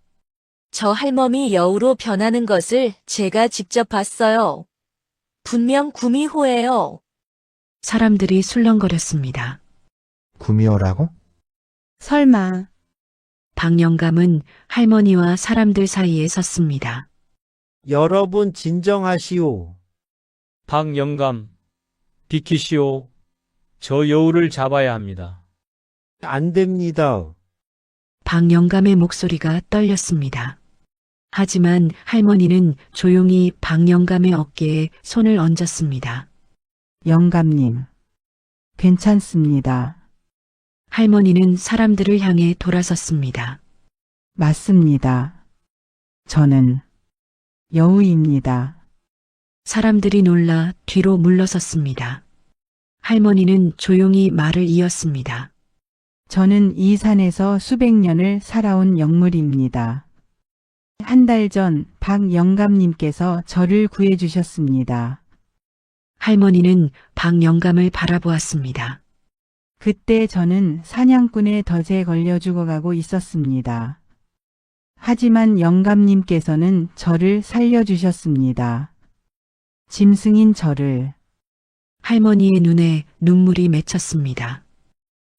저 할멈이 여우로 변하는 것을 제가 직접 봤어요. 분명 구미호예요. 사람들이 술렁거렸습니다. 구미호라고? 설마 박영감은 할머니와 사람들 사이에 섰습니다. 여러분 진정하시오. 박 영감, 비키시오. 저 여우를 잡아야 합니다. 안 됩니다. 박영감의 목소리가 떨렸습니다. 하지만 할머니는 조용히 박영감의 어깨에 손을 얹었습니다. 영감님, 괜찮습니다. 할머니는 사람들을 향해 돌아섰습니다. 맞습니다. 저는 여우입니다. 사람들이 놀라 뒤로 물러섰습니다. 할머니는 조용히 말을 이었습니다. 저는 이 산에서 수백 년을 살아온 영물입니다. 한 달 전 박 영감님께서 저를 구해주셨습니다. 할머니는 박영감을 바라보았습니다. 그때 저는 사냥꾼의 덫에 걸려 죽어가고 있었습니다. 하지만 영감님께서는 저를 살려주셨습니다. 짐승인 저를. 할머니의 눈에 눈물이 맺혔습니다.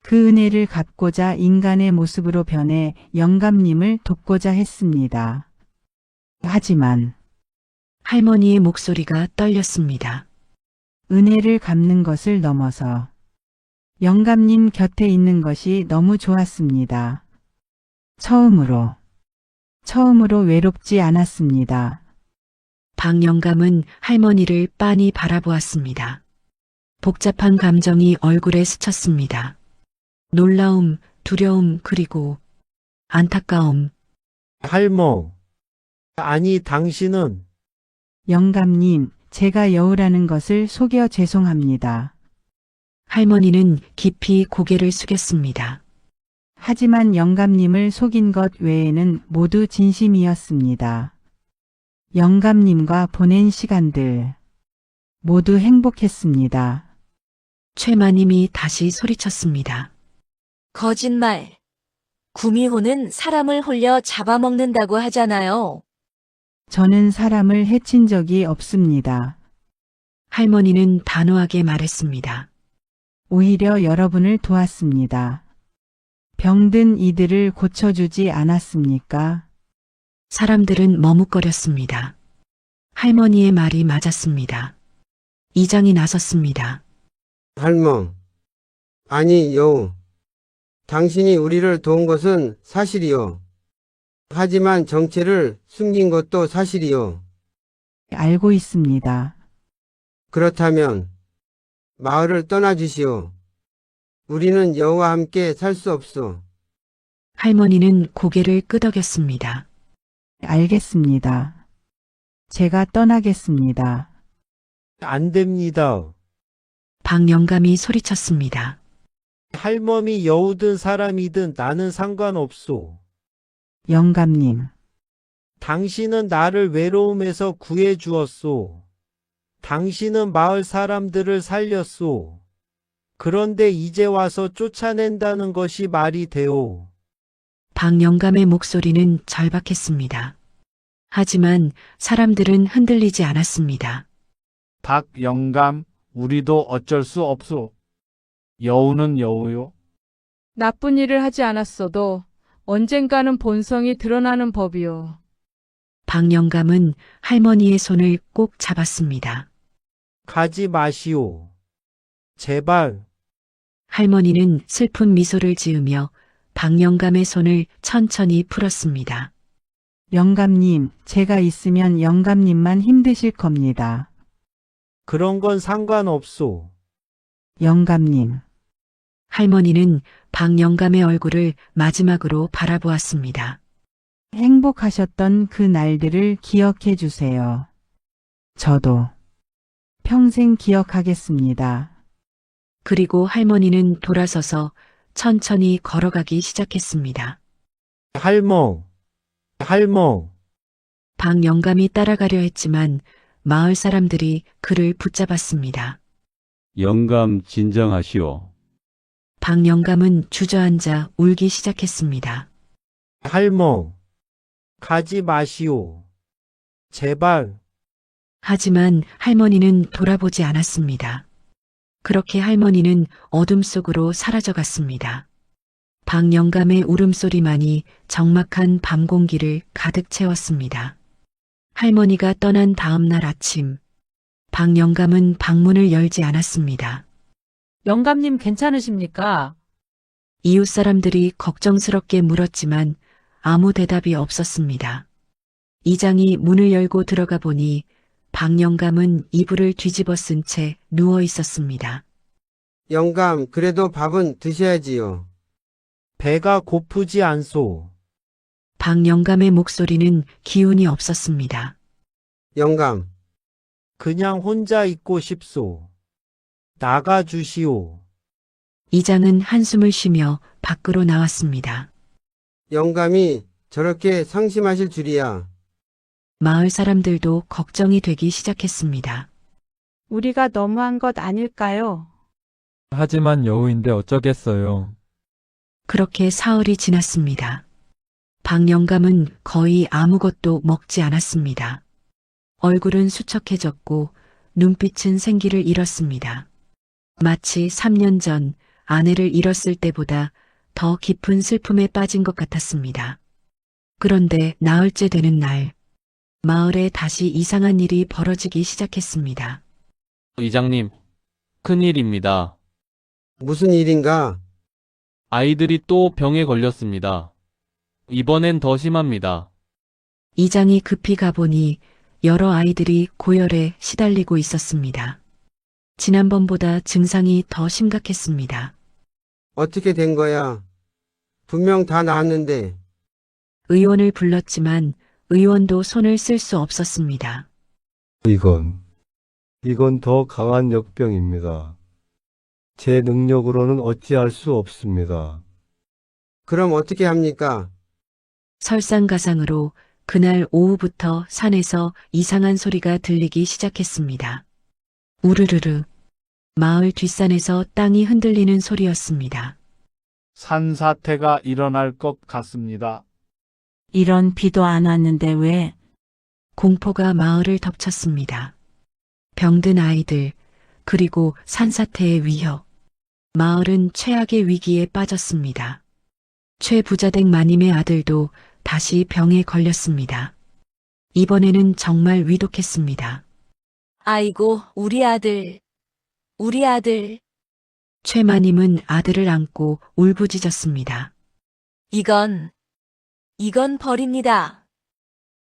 그 은혜를 갚고자 인간의 모습으로 변해 영감님을 돕고자 했습니다. 하지만 할머니의 목소리가 떨렸습니다. 은혜를 갚는 것을 넘어서 영감님 곁에 있는 것이 너무 좋았습니다. 처음으로 외롭지 않았습니다. 박 영감은 할머니를 빤히 바라보았습니다. 복잡한 감정이 얼굴에 스쳤습니다. 놀라움, 두려움, 그리고 안타까움. 할머. 아니, 당신은 영감님, 제가 여우라는 것을 속여 죄송합니다. 할머니는 깊이 고개를 숙였습니다. 하지만 영감님을 속인 것 외에는 모두 진심이었습니다. 영감님과 보낸 시간들 모두 행복했습니다. 최마님이 다시 소리쳤습니다. 거짓말. 구미호는 사람을 홀려 잡아먹는다고 하잖아요. 저는 사람을 해친 적이 없습니다. 할머니는 단호하게 말했습니다. 오히려 여러분을 도왔습니다. 병든 이들을 고쳐주지 않았습니까? 사람들은 머뭇거렸습니다. 할머니의 말이 맞았습니다. 이장이 나섰습니다. 할멈. 아니, 여우. 당신이 우리를 도운 것은 사실이요. 하지만 정체를 숨긴 것도 사실이요. 알고 있습니다. 그렇다면 마을을 떠나주시오. 우리는 여우와 함께 살 수 없소. 할머니는 고개를 끄덕였습니다. 알겠습니다. 제가 떠나겠습니다. 안 됩니다. 박 영감이 소리쳤습니다. 할멈이 여우든 사람이든 나는 상관없소. 영감님, 당신은 나를 외로움에서 구해 주었소. 당신은 마을 사람들을 살렸소. 그런데 이제 와서 쫓아낸다는 것이 말이 돼요. 박 영감의 목소리는 절박했습니다. 하지만 사람들은 흔들리지 않았습니다. 박 영감, 우리도 어쩔 수 없소. 여우는 여우요. 나쁜 일을 하지 않았어도 언젠가는 본성이 드러나는 법이요. 박 영감은 할머니의 손을 꼭 잡았습니다. 가지 마시오. 제발. 할머니는 슬픈 미소를 지으며 박 영감의 손을 천천히 풀었습니다. 영감님, 제가 있으면 영감님만 힘드실 겁니다. 그런 건 상관없소. 영감님, 할머니는 박 영감의 얼굴을 마지막으로 바라보았습니다. 행복하셨던 그 날들을 기억해 주세요. 저도 평생 기억하겠습니다. 그리고 할머니는 돌아서서 천천히 걸어가기 시작했습니다. 할멈. 할멈. 박 영감이 따라가려 했지만 마을 사람들이 그를 붙잡았습니다. 영감 진정하시오. 박 영감은 주저앉아 울기 시작했습니다. 할멈. 가지 마시오. 제발. 하지만 할머니는 돌아보지 않았습니다. 그렇게 할머니는 어둠 속으로 사라져갔습니다. 박 영감의 울음소리만이 적막한 밤 공기를 가득 채웠습니다. 할머니가 떠난 다음 날 아침, 박 영감은 방문을 열지 않았습니다. 영감님 괜찮으십니까? 이웃 사람들이 걱정스럽게 물었지만 아무 대답이 없었습니다. 이장이 문을 열고 들어가 보니 박 영감은 이불을 뒤집어 쓴 채 누워 있었습니다. 영감, 그래도 밥은 드셔야지요. 배가 고프지 않소. 박 영감의 목소리는 기운이 없었습니다. 영감, 그냥 혼자 있고 싶소. 나가 주시오. 이장은 한숨을 쉬며 밖으로 나왔습니다. 영감이 저렇게 상심하실 줄이야. 마을 사람들도 걱정이 되기 시작했습니다. 우리가 너무한 것 아닐까요? 하지만 여우인데 어쩌겠어요. 그렇게 사흘이 지났습니다. 박 영감은 거의 아무것도 먹지 않았습니다. 얼굴은 수척해졌고 눈빛은 생기를 잃었습니다. 마치 3년 전 아내를 잃었을 때보다 더 깊은 슬픔에 빠진 것 같았습니다. 그런데 나흘째 되는 날, 마을에 다시 이상한 일이 벌어지기 시작했습니다. 이장님, 큰일입니다. 무슨 일인가? 아이들이 또 병에 걸렸습니다. 이번엔 더 심합니다. 이장이 급히 가보니 여러 아이들이 고열에 시달리고 있었습니다. 지난번보다 증상이 더 심각했습니다. 어떻게 된 거야? 분명 다 나았는데. 의원을 불렀지만 의원도 손을 쓸 수 없었습니다. 이건 더 강한 역병입니다. 제 능력으로는 어찌할 수 없습니다. 그럼 어떻게 합니까? 설상가상으로 그날 오후부터 산에서 이상한 소리가 들리기 시작했습니다. 우르르르. 마을 뒷산에서 땅이 흔들리는 소리였습니다. 산사태가 일어날 것 같습니다. 이런 비도 안 왔는데 왜? 공포가 마을을 덮쳤습니다. 병든 아이들, 그리고 산사태의 위협. 마을은 최악의 위기에 빠졌습니다. 최부자댁 마님의 아들도 다시 병에 걸렸습니다. 이번에는 정말 위독했습니다. 아이고, 우리 아들. 우리 아들. 최 마님은 아들을 안고 울부짖었습니다. 이건 벌입니다.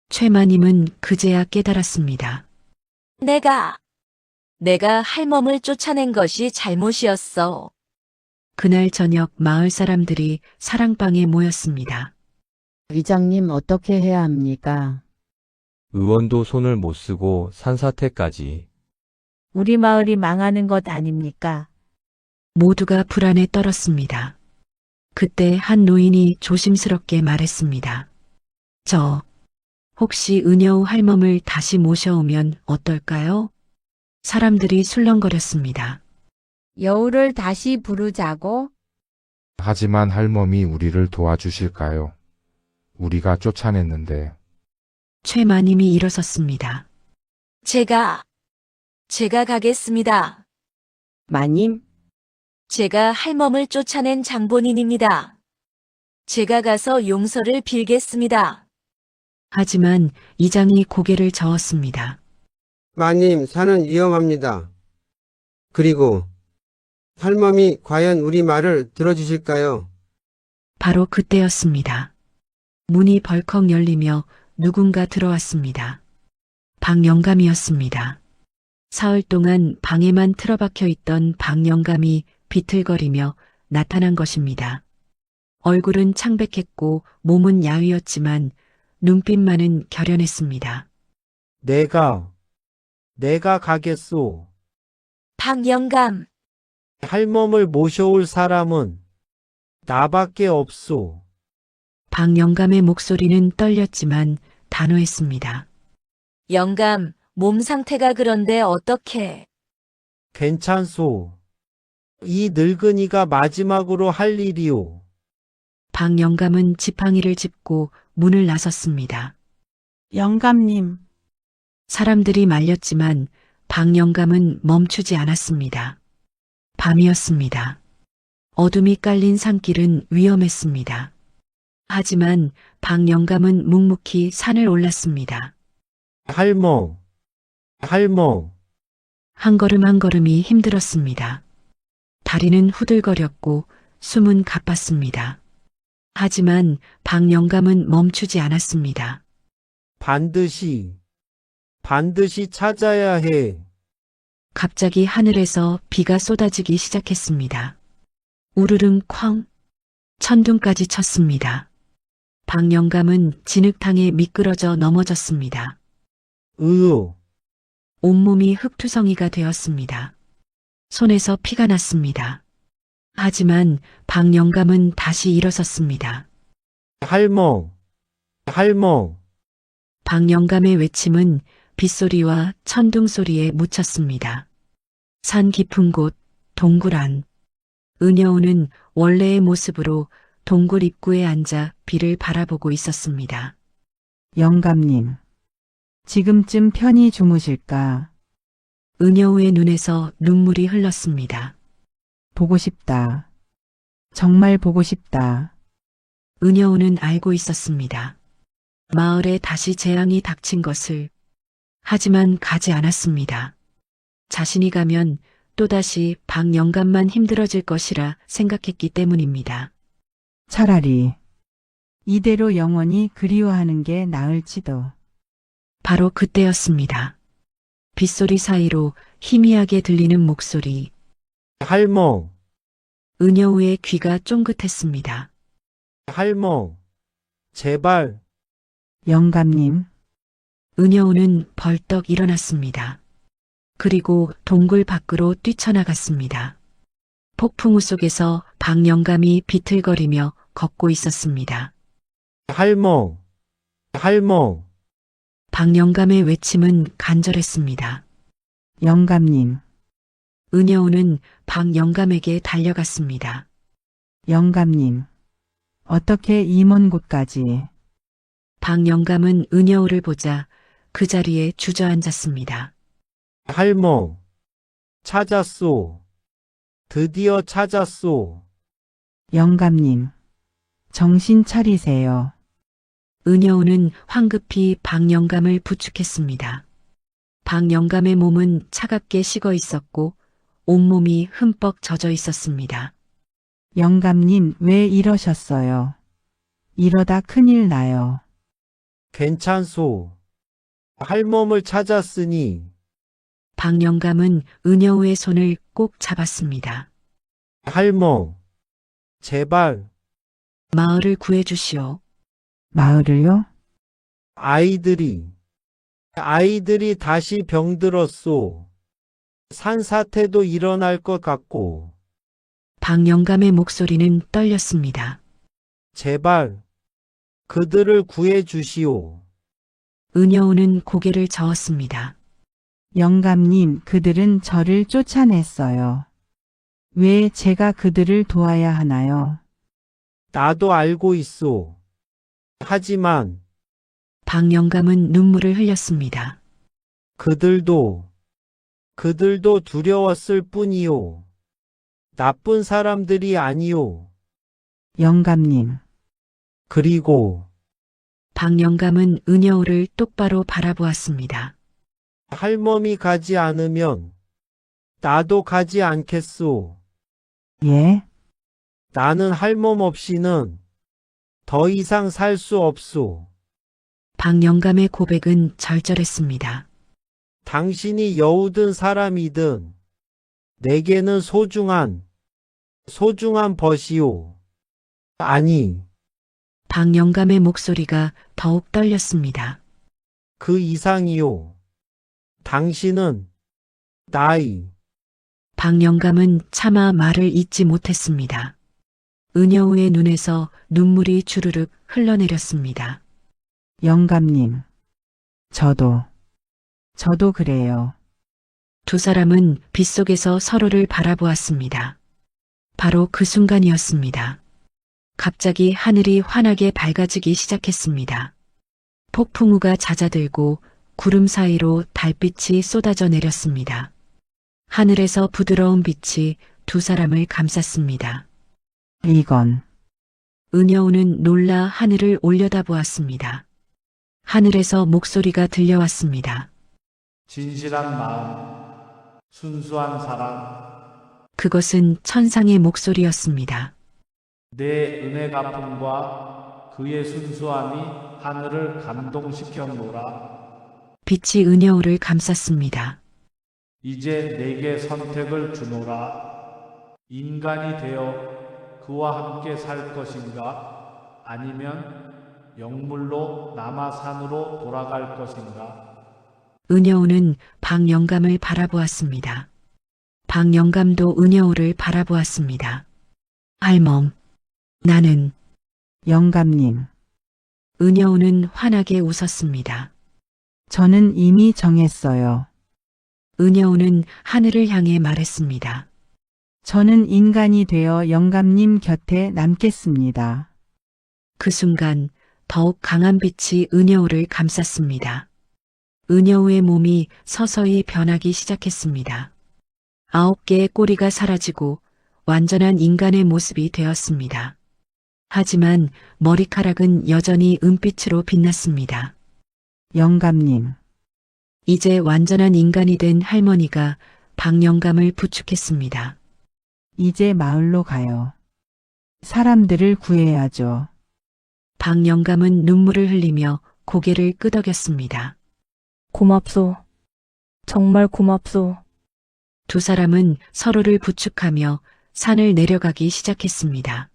최 마님은 그제야 깨달았습니다. 내가 할멈을 쫓아낸 것이 잘못이었어. 그날 저녁 마을 사람들이 사랑방에 모였습니다. 이장님 어떻게 해야 합니까? 의원도 손을 못 쓰고 산사태까지. 우리 마을이 망하는 것 아닙니까? 모두가 불안에 떨었습니다. 그때 한 노인이 조심스럽게 말했습니다. 혹시 은여우 할멈을 다시 모셔오면 어떨까요? 사람들이 술렁거렸습니다. 여우를 다시 부르자고? 하지만 할멈이 우리를 도와주실까요? 우리가 쫓아냈는데. 최 마님이 일어섰습니다. 제가 가겠습니다. 마님, 제가 할멈을 쫓아낸 장본인입니다. 제가 가서 용서를 빌겠습니다. 하지만 이장이 고개를 저었습니다. 마님, 산은 위험합니다. 그리고 할멈이 과연 우리 말을 들어주실까요? 바로 그때였습니다. 문이 벌컥 열리며 누군가 들어왔습니다. 박영감이었습니다. 사흘 동안 방에만 틀어박혀 있던 박영감이 비틀거리며 나타난 것입니다. 얼굴은 창백했고 몸은 야위었지만 눈빛만은 결연했습니다. 내가 가겠소. 박영감, 할멈을 모셔올 사람은 나밖에 없소. 박영감의 목소리는 떨렸지만 단호했습니다. 영감, 몸 상태가 그런데 어떻게? 괜찮소. 이 늙은이가 마지막으로 할 일이오. 박영감은 지팡이를 짚고 문을 나섰습니다. 영감님, 사람들이 말렸지만 박영감은 멈추지 않았습니다. 밤이었습니다. 어둠이 깔린 산길은 위험했습니다. 하지만 박영감은 묵묵히 산을 올랐습니다. 할멈. 한 걸음 한 걸음이 힘들었습니다. 다리는 후들거렸고 숨은 가빴습니다. 하지만 박영감은 멈추지 않았습니다. 반드시 찾아야 해. 갑자기 하늘에서 비가 쏟아지기 시작했습니다. 우르릉 쾅, 천둥까지 쳤습니다. 박영감은 진흙탕에 미끄러져 넘어졌습니다. 온몸이 흙투성이가 되었습니다. 손에서 피가 났습니다. 하지만 박영감은 다시 일어섰습니다. 할멈. 박영감의 외침은 빗소리와 천둥 소리에 묻혔습니다. 산 깊은 곳, 동굴 안. 은여우는 원래의 모습으로 동굴 입구에 앉아 비를 바라보고 있었습니다. 영감님, 지금쯤 편히 주무실까? 은여우의 눈에서 눈물이 흘렀습니다. 보고 싶다. 정말 보고 싶다. 은여우는 알고 있었습니다. 마을에 다시 재앙이 닥친 것을. 하지만 가지 않았습니다. 자신이 가면 또다시 박영감만 힘들어질 것이라 생각했기 때문입니다. 차라리 이대로 영원히 그리워하는 게 나을지도. 바로 그때였습니다. 빗소리 사이로 희미하게 들리는 목소리. 할멈, 은여우의 귀가 쫑긋했습니다. 할멈, 제발. 영감님, 은여우는 벌떡 일어났습니다. 그리고 동굴 밖으로 뛰쳐나갔습니다. 폭풍우 속에서 박영감이 비틀거리며 걷고 있었습니다. 할멈, 할멈. 박영감의 외침은 간절했습니다. 영감님, 은여우는 박영감에게 달려갔습니다. 영감님. 어떻게 이 먼 곳까지? 박영감은 은여우를 보자 그 자리에 주저앉았습니다. 할멈, 찾았소. 드디어 찾았소. 영감님, 정신 차리세요. 은여우는 황급히 박영감을 부축했습니다. 박영감의 몸은 차갑게 식어 있었고 온몸이 흠뻑 젖어 있었습니다. 영감님, 왜 이러셨어요? 이러다 큰일 나요. 괜찮소. 할멈을 찾았으니. 박영감은 은여우의 손을 꼭 잡았습니다. 할멈, 제발. 마을을 구해주시오. 마을을요? 아이들이 다시 병들었소. 산사태도 일어날 것 같고. 박영감의 목소리는 떨렸습니다. 제발, 그들을 구해 주시오. 은여우는 고개를 저었습니다. 영감님, 그들은 저를 쫓아냈어요. 왜 제가 그들을 도와야 하나요? 나도 알고 있소. 하지만 박영감은 눈물을 흘렸습니다. 그들도 두려웠을 뿐이요. 나쁜 사람들이 아니요. 영감님, 그리고 박영감은 은여우를 똑바로 바라보았습니다. 할멈이 가지 않으면 나도 가지 않겠소. 예? 나는 할멈 없이는 더 이상 살 수 없소. 박영감의 고백은 절절했습니다. 당신이 여우든 사람이든 내게는 소중한 벗이오. 아니, 박영감의 목소리가 더욱 떨렸습니다. 그 이상이요. 당신은 나이. 박영감은 차마 말을 잇지 못했습니다. 은여우의 눈에서 눈물이 주르륵 흘러내렸습니다. 영감님, 저도 그래요. 두 사람은 빗속에서 서로를 바라보았습니다. 바로 그 순간이었습니다. 갑자기 하늘이 환하게 밝아지기 시작했습니다. 폭풍우가 잦아들고 구름 사이로 달빛이 쏟아져 내렸습니다. 하늘에서 부드러운 빛이 두 사람을 감쌌습니다. 이건 은여우는 놀라 하늘을 올려다보았습니다. 하늘에서 목소리가 들려왔습니다. 진실한 마음, 순수한 사랑, 그것은 천상의 목소리였습니다. 내 은혜 갚음과 그의 순수함이 하늘을 감동시켰노라. 빛이 은여우를 감쌌습니다. 이제 내게 선택을 주노라. 인간이 되어 그와 함께 살 것인가? 아니면 영물로 남아산으로 돌아갈 것인가? 은여우는 박영감을 바라보았습니다. 박영감도 은여우를 바라보았습니다. 할멈, 나는. 영감님, 은여우는 환하게 웃었습니다. 저는 이미 정했어요. 은여우는 하늘을 향해 말했습니다. 저는 인간이 되어 영감님 곁에 남겠습니다. 그 순간 더욱 강한 빛이 은여우를 감쌌습니다. 은여우의 몸이 서서히 변하기 시작했습니다. 9개의 꼬리가 사라지고 완전한 인간의 모습이 되었습니다. 하지만 머리카락은 여전히 은빛으로 빛났습니다. 영감님, 이제 완전한 인간이 된 할머니가 박영감을 부축했습니다. 이제 마을로 가요. 사람들을 구해야죠. 박영감은 눈물을 흘리며 고개를 끄덕였습니다. 고맙소. 정말 고맙소. 두 사람은 서로를 부축하며 산을 내려가기 시작했습니다.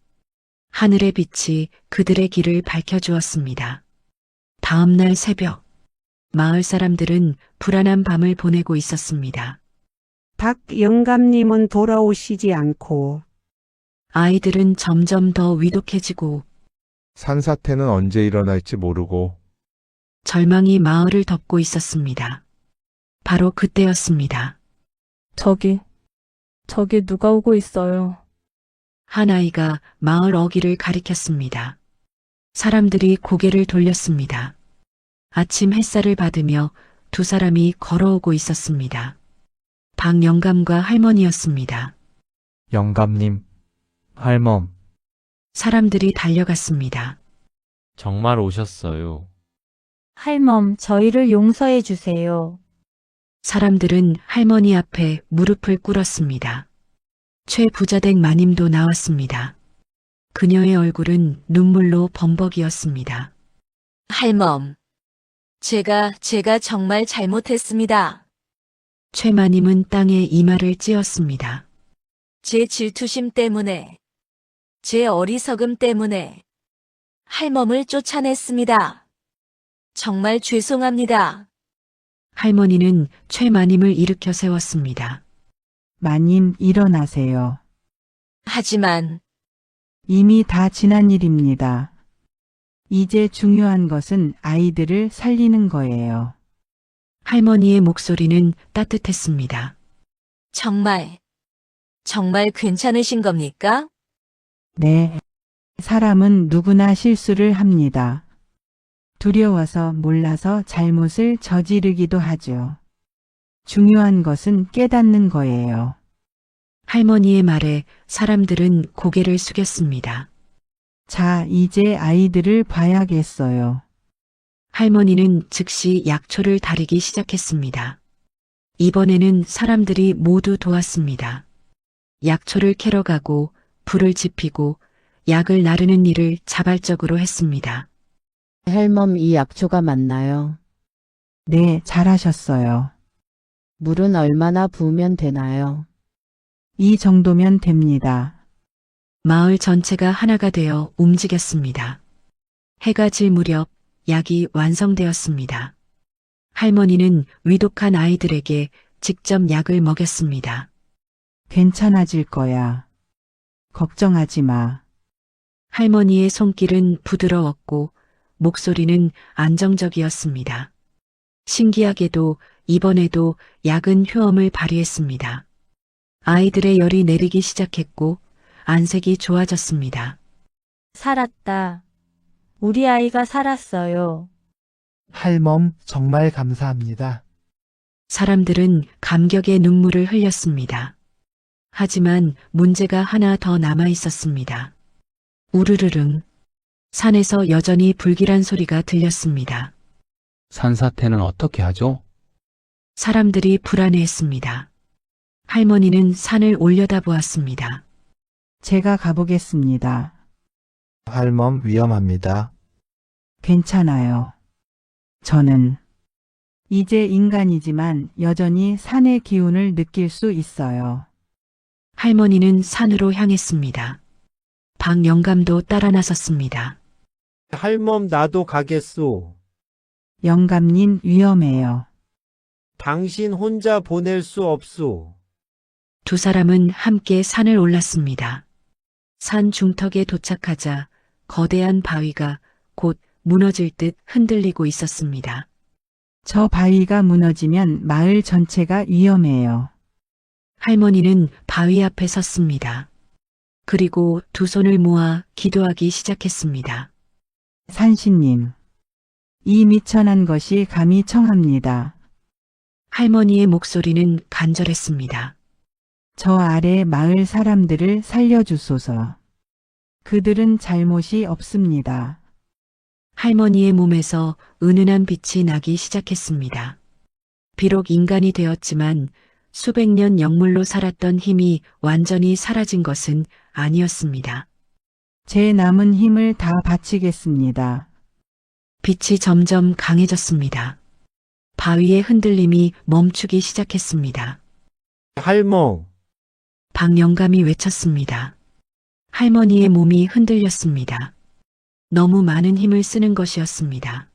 하늘의 빛이 그들의 길을 밝혀주었습니다. 다음 날 새벽, 마을 사람들은 불안한 밤을 보내고 있었습니다. 박 영감님은 돌아오시지 않고 아이들은 점점 더 위독해지고 산사태는 언제 일어날지 모르고 절망이 마을을 덮고 있었습니다. 바로 그때였습니다. 저기 누가 오고 있어요. 한 아이가 마을 어귀를 가리켰습니다. 사람들이 고개를 돌렸습니다. 아침 햇살을 받으며 두 사람이 걸어오고 있었습니다. 박 영감과 할머니였습니다. 영감님, 할멈, 사람들이 달려갔습니다. 정말 오셨어요. 할멈, 저희를 용서해 주세요. 사람들은 할머니 앞에 무릎을 꿇었습니다. 최부자댁 마님도 나왔습니다. 그녀의 얼굴은 눈물로 범벅이었습니다. 할멈. 제가 정말 잘못했습니다. 최 마님은 땅에 이마를 찧었습니다. 제 질투심 때문에, 제 어리석음 때문에 할멈을 쫓아냈습니다. 정말 죄송합니다. 할머니는 최 마님을 일으켜 세웠습니다. 마님, 일어나세요. 하지만 이미 다 지난 일입니다. 이제 중요한 것은 아이들을 살리는 거예요. 할머니의 목소리는 따뜻했습니다. 정말 괜찮으신 겁니까? 네. 사람은 누구나 실수를 합니다. 두려워서 몰라서 잘못을 저지르기도 하죠. 중요한 것은 깨닫는 거예요. 할머니의 말에 사람들은 고개를 숙였습니다. 자, 이제 아이들을 봐야겠어요. 할머니는 즉시 약초를 다리기 시작했습니다. 이번에는 사람들이 모두 도왔습니다. 약초를 캐러 가고 불을 지피고 약을 나르는 일을 자발적으로 했습니다. 할멈, 이 약초가 맞나요? 네, 잘하셨어요. 물은 얼마나 부으면 되나요? 이 정도면 됩니다. 마을 전체가 하나가 되어 움직였습니다. 해가 질 무렵 약이 완성되었습니다. 할머니는 위독한 아이들에게 직접 약을 먹였습니다. 괜찮아질 거야. 걱정하지 마. 할머니의 손길은 부드러웠고 목소리는 안정적이었습니다. 신기하게도 이번에도 약은 효험을 발휘했습니다. 아이들의 열이 내리기 시작했고 안색이 좋아졌습니다. 살았다. 우리 아이가 살았어요. 할멈, 정말 감사합니다. 사람들은 감격의 눈물을 흘렸습니다. 하지만 문제가 하나 더 남아 있었습니다. 우르르릉. 산에서 여전히 불길한 소리가 들렸습니다. 산사태는 어떻게 하죠? 사람들이 불안해했습니다. 할머니는 산을 올려다보았습니다. 제가 가보겠습니다. 할멈, 위험합니다. 괜찮아요. 저는 이제 인간이지만 여전히 산의 기운을 느낄 수 있어요. 할머니는 산으로 향했습니다. 박 영감도 따라 나섰습니다. 할멈 나도 가겠소. 영감님, 위험해요. 당신 혼자 보낼 수 없소. 두 사람은 함께 산을 올랐습니다. 산 중턱에 도착하자 거대한 바위가 곧 무너질 듯 흔들리고 있었습니다. 저 바위가 무너지면 마을 전체가 위험해요. 할머니는 바위 앞에 섰습니다. 그리고 두 손을 모아 기도하기 시작했습니다. 산신님, 이 미천한 것이 감히 청합니다. 할머니의 목소리는 간절했습니다. 저 아래 마을 사람들을 살려주소서. 그들은 잘못이 없습니다. 할머니의 몸에서 은은한 빛이 나기 시작했습니다. 비록 인간이 되었지만 수백 년 영물로 살았던 힘이 완전히 사라진 것은 아니었습니다. 제 남은 힘을 다 바치겠습니다. 빛이 점점 강해졌습니다. 바위의 흔들림이 멈추기 시작했습니다. 할멈, 박 영감이 외쳤습니다. 할머니의 몸이 흔들렸습니다. 너무 많은 힘을 쓰는 것이었습니다.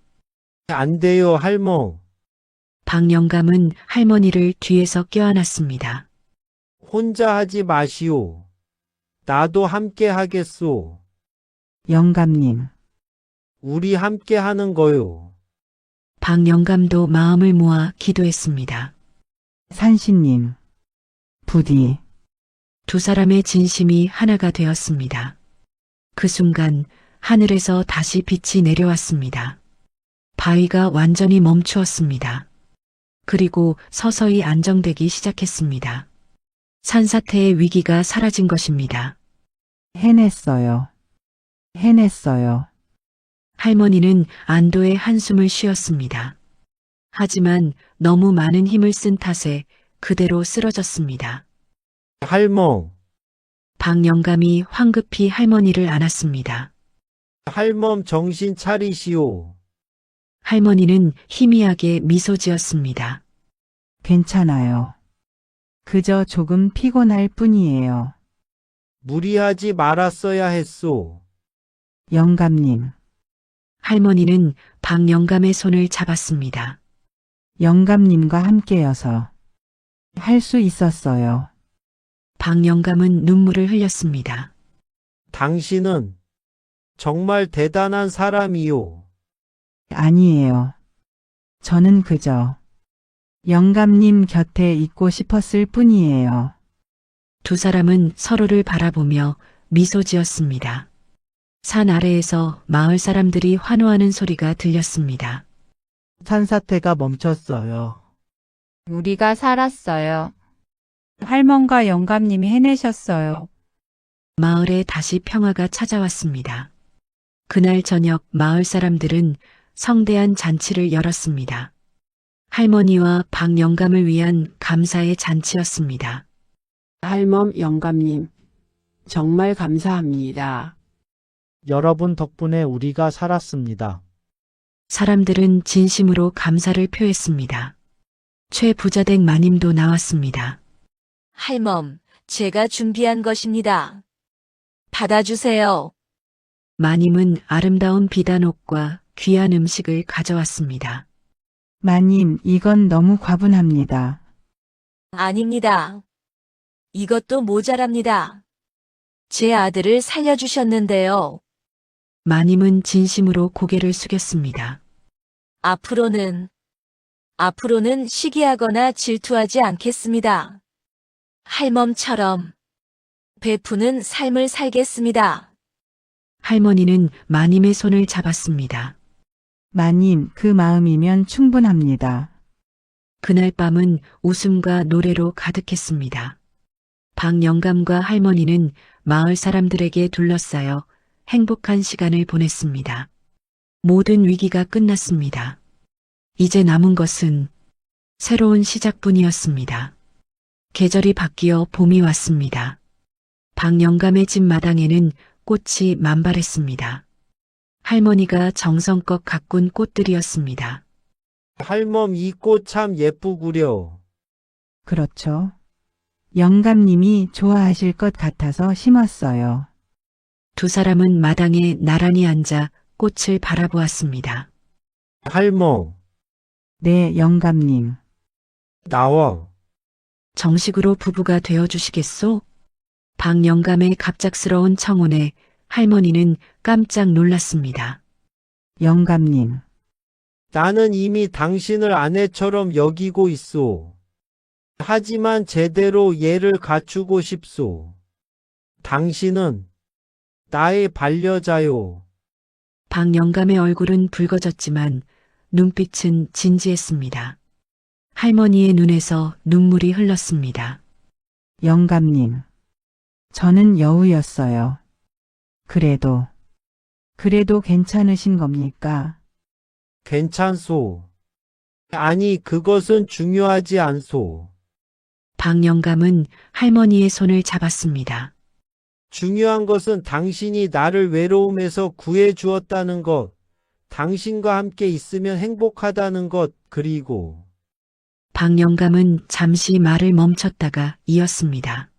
안 돼요, 할멈. 박 영감은 할머니를 뒤에서 껴안았습니다. 혼자 하지 마시오. 나도 함께 하겠소. 영감님, 우리 함께 하는 거요. 박 영감도 마음을 모아 기도했습니다. 산신님, 부디 두 사람의 진심이 하나가 되었습니다. 그 순간 하늘에서 다시 빛이 내려왔습니다. 바위가 완전히 멈추었습니다. 그리고 서서히 안정되기 시작했습니다. 산사태의 위기가 사라진 것입니다. 해냈어요. 해냈어요. 할머니는 안도의 한숨을 쉬었습니다. 하지만 너무 많은 힘을 쓴 탓에 그대로 쓰러졌습니다. 할멈, 박 영감이 황급히 할머니를 안았습니다. 할멈 정신 차리시오. 할머니는 희미하게 미소 지었습니다. 괜찮아요. 그저 조금 피곤할 뿐이에요. 무리하지 말았어야 했소. 영감님, 할머니는 박 영감의 손을 잡았습니다. 영감님과 함께여서 할 수 있었어요. 박 영감은 눈물을 흘렸습니다. 당신은 정말 대단한 사람이요. 아니에요. 저는 그저 영감님 곁에 있고 싶었을 뿐이에요. 두 사람은 서로를 바라보며 미소 지었습니다. 산 아래에서 마을 사람들이 환호하는 소리가 들렸습니다. 산사태가 멈췄어요. 우리가 살았어요. 할멈과 영감님이 해내셨어요. 마을에 다시 평화가 찾아왔습니다. 그날 저녁 마을 사람들은 성대한 잔치를 열었습니다. 할머니와 박 영감을 위한 감사의 잔치였습니다. 할멈 영감님, 정말 감사합니다. 여러분 덕분에 우리가 살았습니다. 사람들은 진심으로 감사를 표했습니다. 최 부자댁 마님도 나왔습니다. 할멈, 제가 준비한 것입니다. 받아주세요. 마님은 아름다운 비단옷과 귀한 음식을 가져왔습니다. 마님, 이건 너무 과분합니다. 아닙니다. 이것도 모자랍니다. 제 아들을 살려주셨는데요. 마님은 진심으로 고개를 숙였습니다. 앞으로는 시기하거나 질투하지 않겠습니다. 할멈처럼 베푸는 삶을 살겠습니다. 할머니는 마님의 손을 잡았습니다. 마님, 그 마음이면 충분합니다. 그날 밤은 웃음과 노래로 가득했습니다. 박 영감과 할머니는 마을 사람들에게 둘러싸여 행복한 시간을 보냈습니다. 모든 위기가 끝났습니다. 이제 남은 것은 새로운 시작뿐이었습니다. 계절이 바뀌어 봄이 왔습니다. 박 영감의 집 마당에는 꽃이 만발했습니다. 할머니가 정성껏 가꾼 꽃들이었습니다. 할멈 이 꽃 참 예쁘구려. 그렇죠. 영감님이 좋아하실 것 같아서 심었어요. 두 사람은 마당에 나란히 앉아 꽃을 바라보았습니다. 할멈, 네, 영감님. 나와. 정식으로 부부가 되어주시겠소? 박 영감의 갑작스러운 청혼에 할머니는 깜짝 놀랐습니다. 영감님, 나는 이미 당신을 아내처럼 여기고 있소. 하지만 제대로 예를 갖추고 싶소. 당신은 나의 반려자요. 박 영감의 얼굴은 붉어졌지만 눈빛은 진지했습니다. 할머니의 눈에서 눈물이 흘렀습니다. 영감님. 저는 여우였어요. 그래도 괜찮으신 겁니까? 괜찮소. 아니, 그것은 중요하지 않소. 박 영감은 할머니의 손을 잡았습니다. 중요한 것은 당신이 나를 외로움에서 구해 주었다는 것, 당신과 함께 있으면 행복하다는 것, 그리고 박 영감은 잠시 말을 멈췄다가 이었습니다.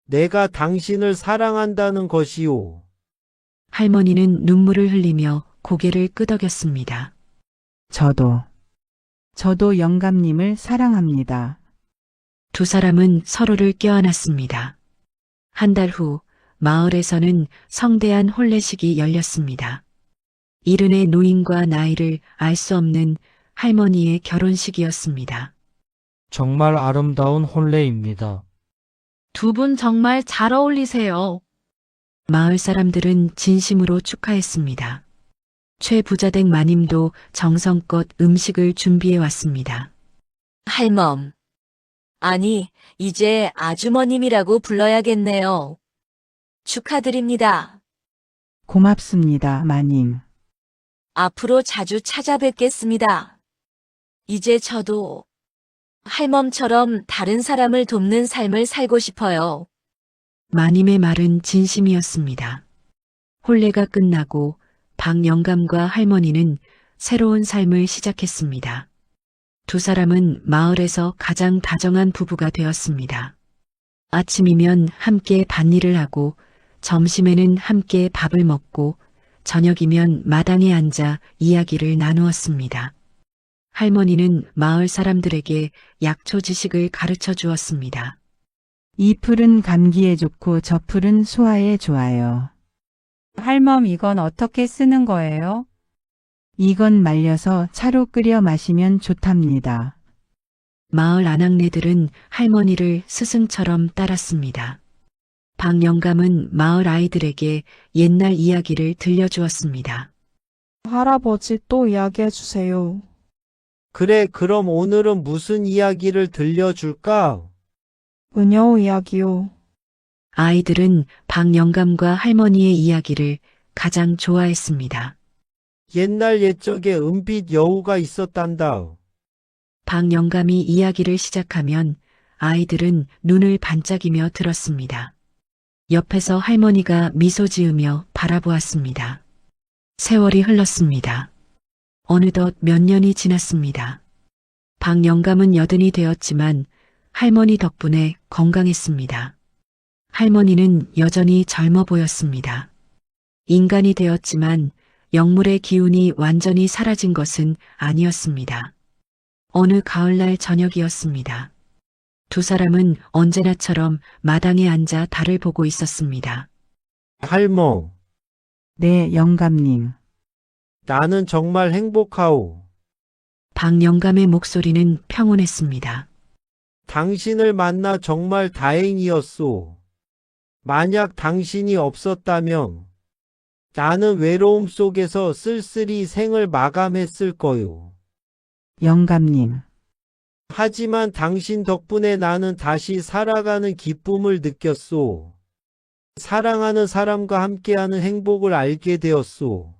내가 당신을 사랑한다는 것이요. 할머니는 눈물을 흘리며 고개를 끄덕였습니다. 저도 영감님을 사랑합니다. 두 사람은 서로를 껴안았습니다. 한 달 후 마을에서는 성대한 혼례식이 열렸습니다. 이른의 노인과 나이를 알 수 없는 할머니의 결혼식이었습니다. 정말 아름다운 혼례입니다. 두 분 정말 잘 어울리세요. 마을 사람들은 진심으로 축하했습니다. 최 부자댁 마님도 정성껏 음식을 준비해 왔습니다. 할멈. 아니, 이제 아주머님이라고 불러야겠네요. 축하드립니다. 고맙습니다, 마님. 앞으로 자주 찾아뵙겠습니다. 이제 저도 할멈처럼 다른 사람을 돕는 삶을 살고 싶어요. 마님의 말은 진심이었습니다. 혼례가 끝나고 박 영감과 할머니는 새로운 삶을 시작했습니다. 두 사람은 마을에서 가장 다정한 부부가 되었습니다. 아침이면 함께 밭일을 하고 점심에는 함께 밥을 먹고 저녁이면 마당에 앉아 이야기를 나누었습니다. 할머니는 마을 사람들에게 약초 지식을 가르쳐 주었습니다. 이 풀은 감기에 좋고 저 풀은 소화에 좋아요. 할멈, 이건 어떻게 쓰는 거예요? 이건 말려서 차로 끓여 마시면 좋답니다. 마을 아낙네들은 할머니를 스승처럼 따랐습니다. 박 영감은 마을 아이들에게 옛날 이야기를 들려주었습니다. 할아버지 또 이야기해 주세요. 그래, 그럼 오늘은 무슨 이야기를 들려줄까? 은여우 이야기요. 아이들은 박 영감과 할머니의 이야기를 가장 좋아했습니다. 옛날 옛적에 은빛 여우가 있었단다. 박 영감이 이야기를 시작하면 아이들은 눈을 반짝이며 들었습니다. 옆에서 할머니가 미소 지으며 바라보았습니다. 세월이 흘렀습니다. 어느덧 몇 년이 지났습니다. 박 영감은 80이 되었지만 할머니 덕분에 건강했습니다. 할머니는 여전히 젊어 보였습니다. 인간이 되었지만 영물의 기운이 완전히 사라진 것은 아니었습니다. 어느 가을날 저녁이었습니다. 두 사람은 언제나처럼 마당에 앉아 달을 보고 있었습니다. 할멈, 네, 영감님. 나는 정말 행복하오. 박 영감의 목소리는 평온했습니다. 당신을 만나 정말 다행이었소. 만약 당신이 없었다면 나는 외로움 속에서 쓸쓸히 생을 마감했을 거요. 영감님. 하지만 당신 덕분에 나는 다시 살아가는 기쁨을 느꼈소. 사랑하는 사람과 함께하는 행복을 알게 되었소.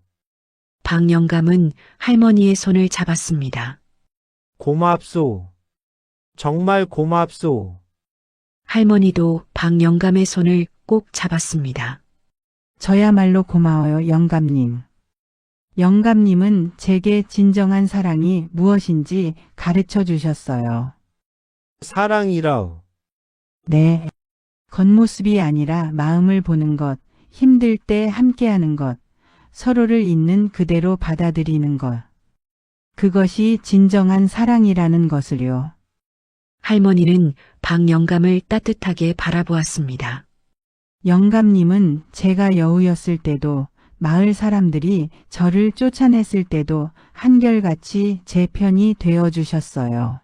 박 영감은 할머니의 손을 잡았습니다. 고맙소. 정말 고맙소. 할머니도 박 영감의 손을 꼭 잡았습니다. 저야말로 고마워요, 영감님. 영감님은 제게 진정한 사랑이 무엇인지 가르쳐 주셨어요. 사랑이라. 네. 겉모습이 아니라 마음을 보는 것, 힘들 때 함께하는 것, 서로를 있는 그대로 받아들이는 것. 그것이 진정한 사랑이라는 것을요. 할머니는 박 영감을 따뜻하게 바라보았습니다. 영감님은 제가 여우였을 때도 마을 사람들이 저를 쫓아냈을 때도 한결같이 제 편이 되어 주셨어요.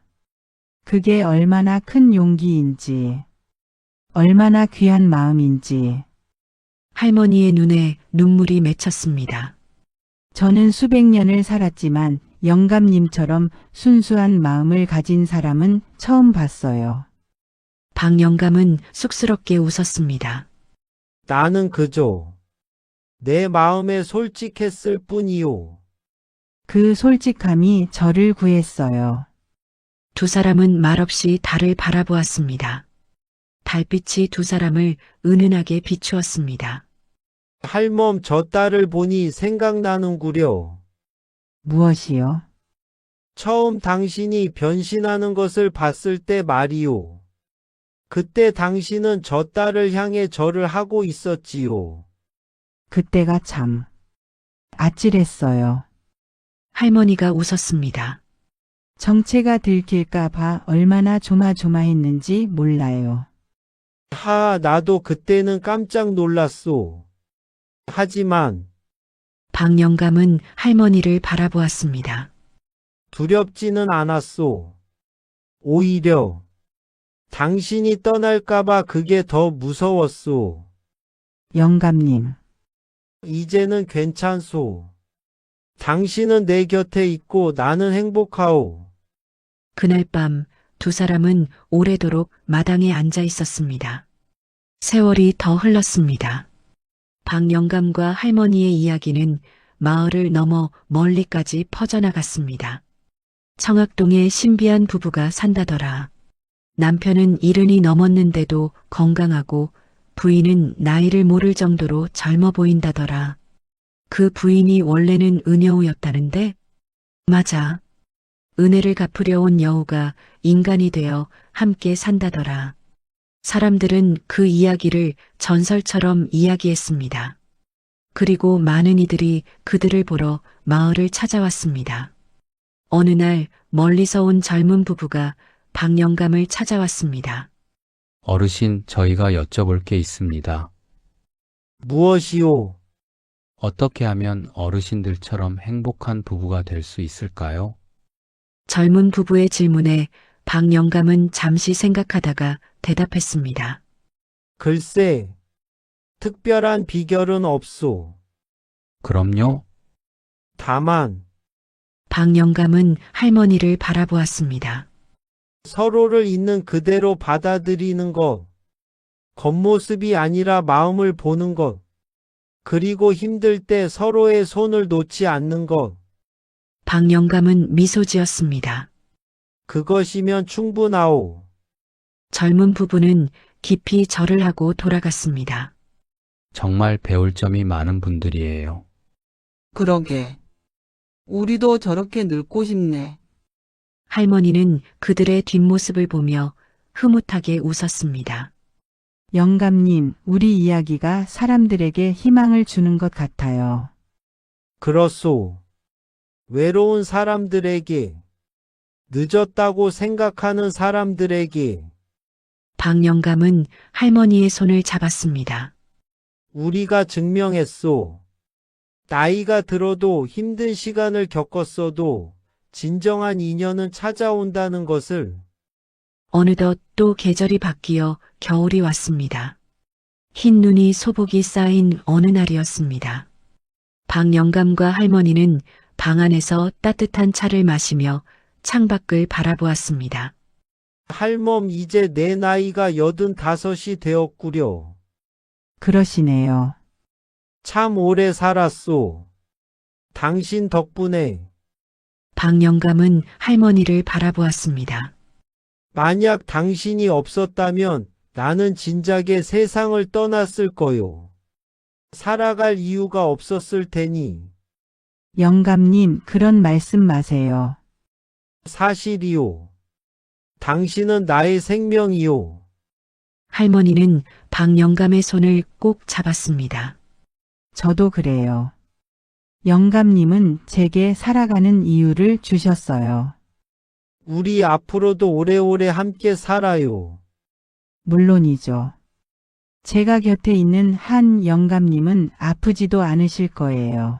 그게 얼마나 큰 용기인지, 얼마나 귀한 마음인지. 할머니의 눈에 눈물이 맺혔습니다. 저는 수백 년을 살았지만 영감님처럼 순수한 마음을 가진 사람은 처음 봤어요. 박 영감은 쑥스럽게 웃었습니다. 나는 그저 내 마음에 솔직했을 뿐이요. 그 솔직함이 저를 구했어요. 두 사람은 말없이 달을 바라보았습니다. 달빛이 두 사람을 은은하게 비추었습니다. 할멈, 저 딸을 보니 생각나는구려. 무엇이요? 처음 당신이 변신하는 것을 봤을 때 말이요. 그때 당신은 저 딸을 향해 절을 하고 있었지요. 그때가 참 아찔했어요. 할머니가 웃었습니다. 정체가 들킬까봐 얼마나 조마조마했는지 몰라요. 나도 그때는 깜짝 놀랐소. 하지만 박 영감은 할머니를 바라보았습니다. 두렵지는 않았소. 오히려 당신이 떠날까봐 그게 더 무서웠소. 영감님, 이제는 괜찮소. 당신은 내 곁에 있고 나는 행복하오. 그날 밤 두 사람은 오래도록 마당에 앉아 있었습니다. 세월이 더 흘렀습니다. 박 영감과 할머니의 이야기는 마을을 넘어 멀리까지 퍼져나갔습니다. 청학동에 신비한 부부가 산다더라. 남편은 70이 넘었는데도 건강하고 부인은 나이를 모를 정도로 젊어 보인다더라. 그 부인이 원래는 은여우였다는데? 맞아. 은혜를 갚으려 온 여우가 인간이 되어 함께 산다더라. 사람들은 그 이야기를 전설처럼 이야기했습니다. 그리고 많은 이들이 그들을 보러 마을을 찾아왔습니다. 어느 날 멀리서 온 젊은 부부가 박 영감을 찾아왔습니다. 어르신, 저희가 여쭤볼 게 있습니다. 무엇이오? 어떻게 하면 어르신들처럼 행복한 부부가 될 수 있을까요? 젊은 부부의 질문에 박 영감은 잠시 생각하다가 대답했습니다. 글쎄, 특별한 비결은 없소. 그럼요? 다만 박 영감은 할머니를 바라보았습니다. 서로를 있는 그대로 받아들이는 것, 겉모습이 아니라 마음을 보는 것, 그리고 힘들 때 서로의 손을 놓지 않는 것. 박 영감은 미소 지었습니다. 그것이면 충분하오. 젊은 부부는 깊이 절을 하고 돌아갔습니다. 정말 배울 점이 많은 분들이에요. 그러게. 우리도 저렇게 늙고 싶네. 할머니는 그들의 뒷모습을 보며 흐뭇하게 웃었습니다. 영감님, 우리 이야기가 사람들에게 희망을 주는 것 같아요. 그렇소. 외로운 사람들에게, 늦었다고 생각하는 사람들에게. 박 영감은 할머니의 손을 잡았습니다. 우리가 증명했소. 나이가 들어도 힘든 시간을 겪었어도 진정한 인연은 찾아온다는 것을. 어느덧 또 계절이 바뀌어 겨울이 왔습니다. 흰 눈이 소복이 쌓인 어느 날이었습니다. 박 영감과 할머니는 방 안에서 따뜻한 차를 마시며 창밖을 바라보았습니다. 할멈, 이제 내 나이가 85이 되었구려. 그러시네요. 참 오래 살았소. 당신 덕분에. 박 영감은 할머니를 바라보았습니다. 만약 당신이 없었다면 나는 진작에 세상을 떠났을 거요. 살아갈 이유가 없었을 테니. 영감님, 그런 말씀 마세요. 사실이요. 당신은 나의 생명이요. 할머니는 박 영감의 손을 꼭 잡았습니다. 저도 그래요. 영감님은 제게 살아가는 이유를 주셨어요. 우리 앞으로도 오래오래 함께 살아요. 물론이죠. 제가 곁에 있는 한 영감님은 아프지도 않으실 거예요.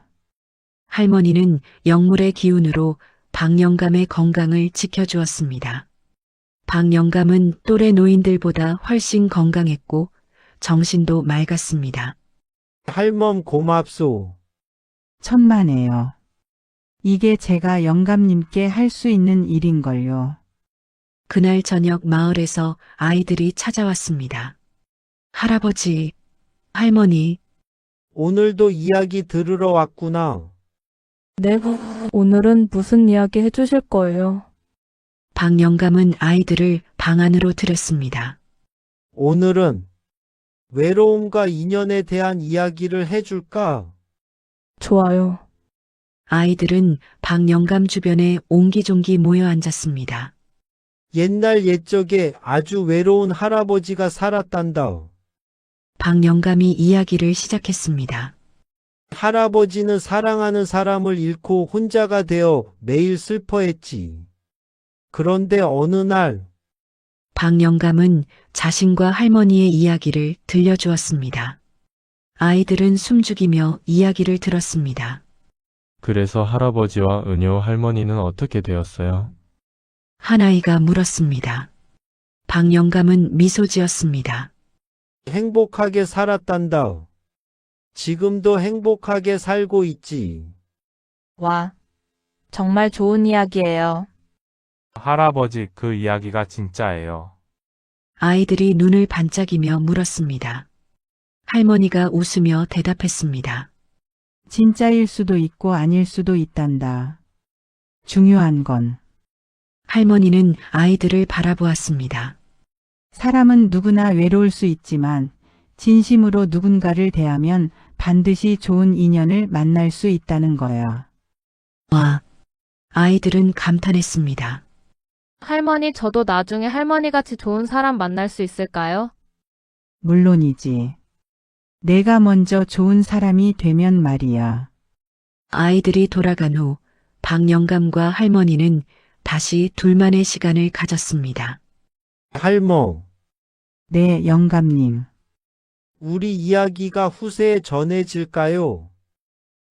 할머니는 영물의 기운으로 박 영감의 건강을 지켜주었습니다. 박 영감은 또래 노인들보다 훨씬 건강했고 정신도 맑았습니다. 할멈, 고맙소. 천만에요. 이게 제가 영감님께 할 수 있는 일인걸요. 그날 저녁 마을에서 아이들이 찾아왔습니다. 할아버지, 할머니. 오늘도 이야기 들으러 왔구나. 네, 오늘은 무슨 이야기 해주실 거예요? 박 영감은 아이들을 방 안으로 들였습니다. 오늘은 외로움과 인연에 대한 이야기를 해줄까? 좋아요. 아이들은 박 영감 주변에 옹기종기 모여 앉았습니다. 옛날 옛적에 아주 외로운 할아버지가 살았단다. 박 영감이 이야기를 시작했습니다. 할아버지는 사랑하는 사람을 잃고 혼자가 되어 매일 슬퍼했지. 그런데 어느 날 박 영감은 자신과 할머니의 이야기를 들려주었습니다. 아이들은 숨죽이며 이야기를 들었습니다. 그래서 할아버지와 은효 할머니는 어떻게 되었어요? 한 아이가 물었습니다. 박 영감은 미소 지었습니다. 행복하게 살았단다. 지금도 행복하게 살고 있지. 와, 정말 좋은 이야기예요. 할아버지, 그 이야기가 진짜예요. 아이들이 눈을 반짝이며 물었습니다. 할머니가 웃으며 대답했습니다. 진짜일 수도 있고 아닐 수도 있단다. 중요한 건 할머니는 아이들을 바라보았습니다. 사람은 누구나 외로울 수 있지만 진심으로 누군가를 대하면 반드시 좋은 인연을 만날 수 있다는 거야. 와, 아이들은 감탄했습니다. 할머니, 저도 나중에 할머니같이 좋은 사람 만날 수 있을까요? 물론이지. 내가 먼저 좋은 사람이 되면 말이야. 아이들이 돌아간 후 박 영감과 할머니는 다시 둘만의 시간을 가졌습니다. 할머, 네, 영감님. 우리 이야기가 후세에 전해질까요?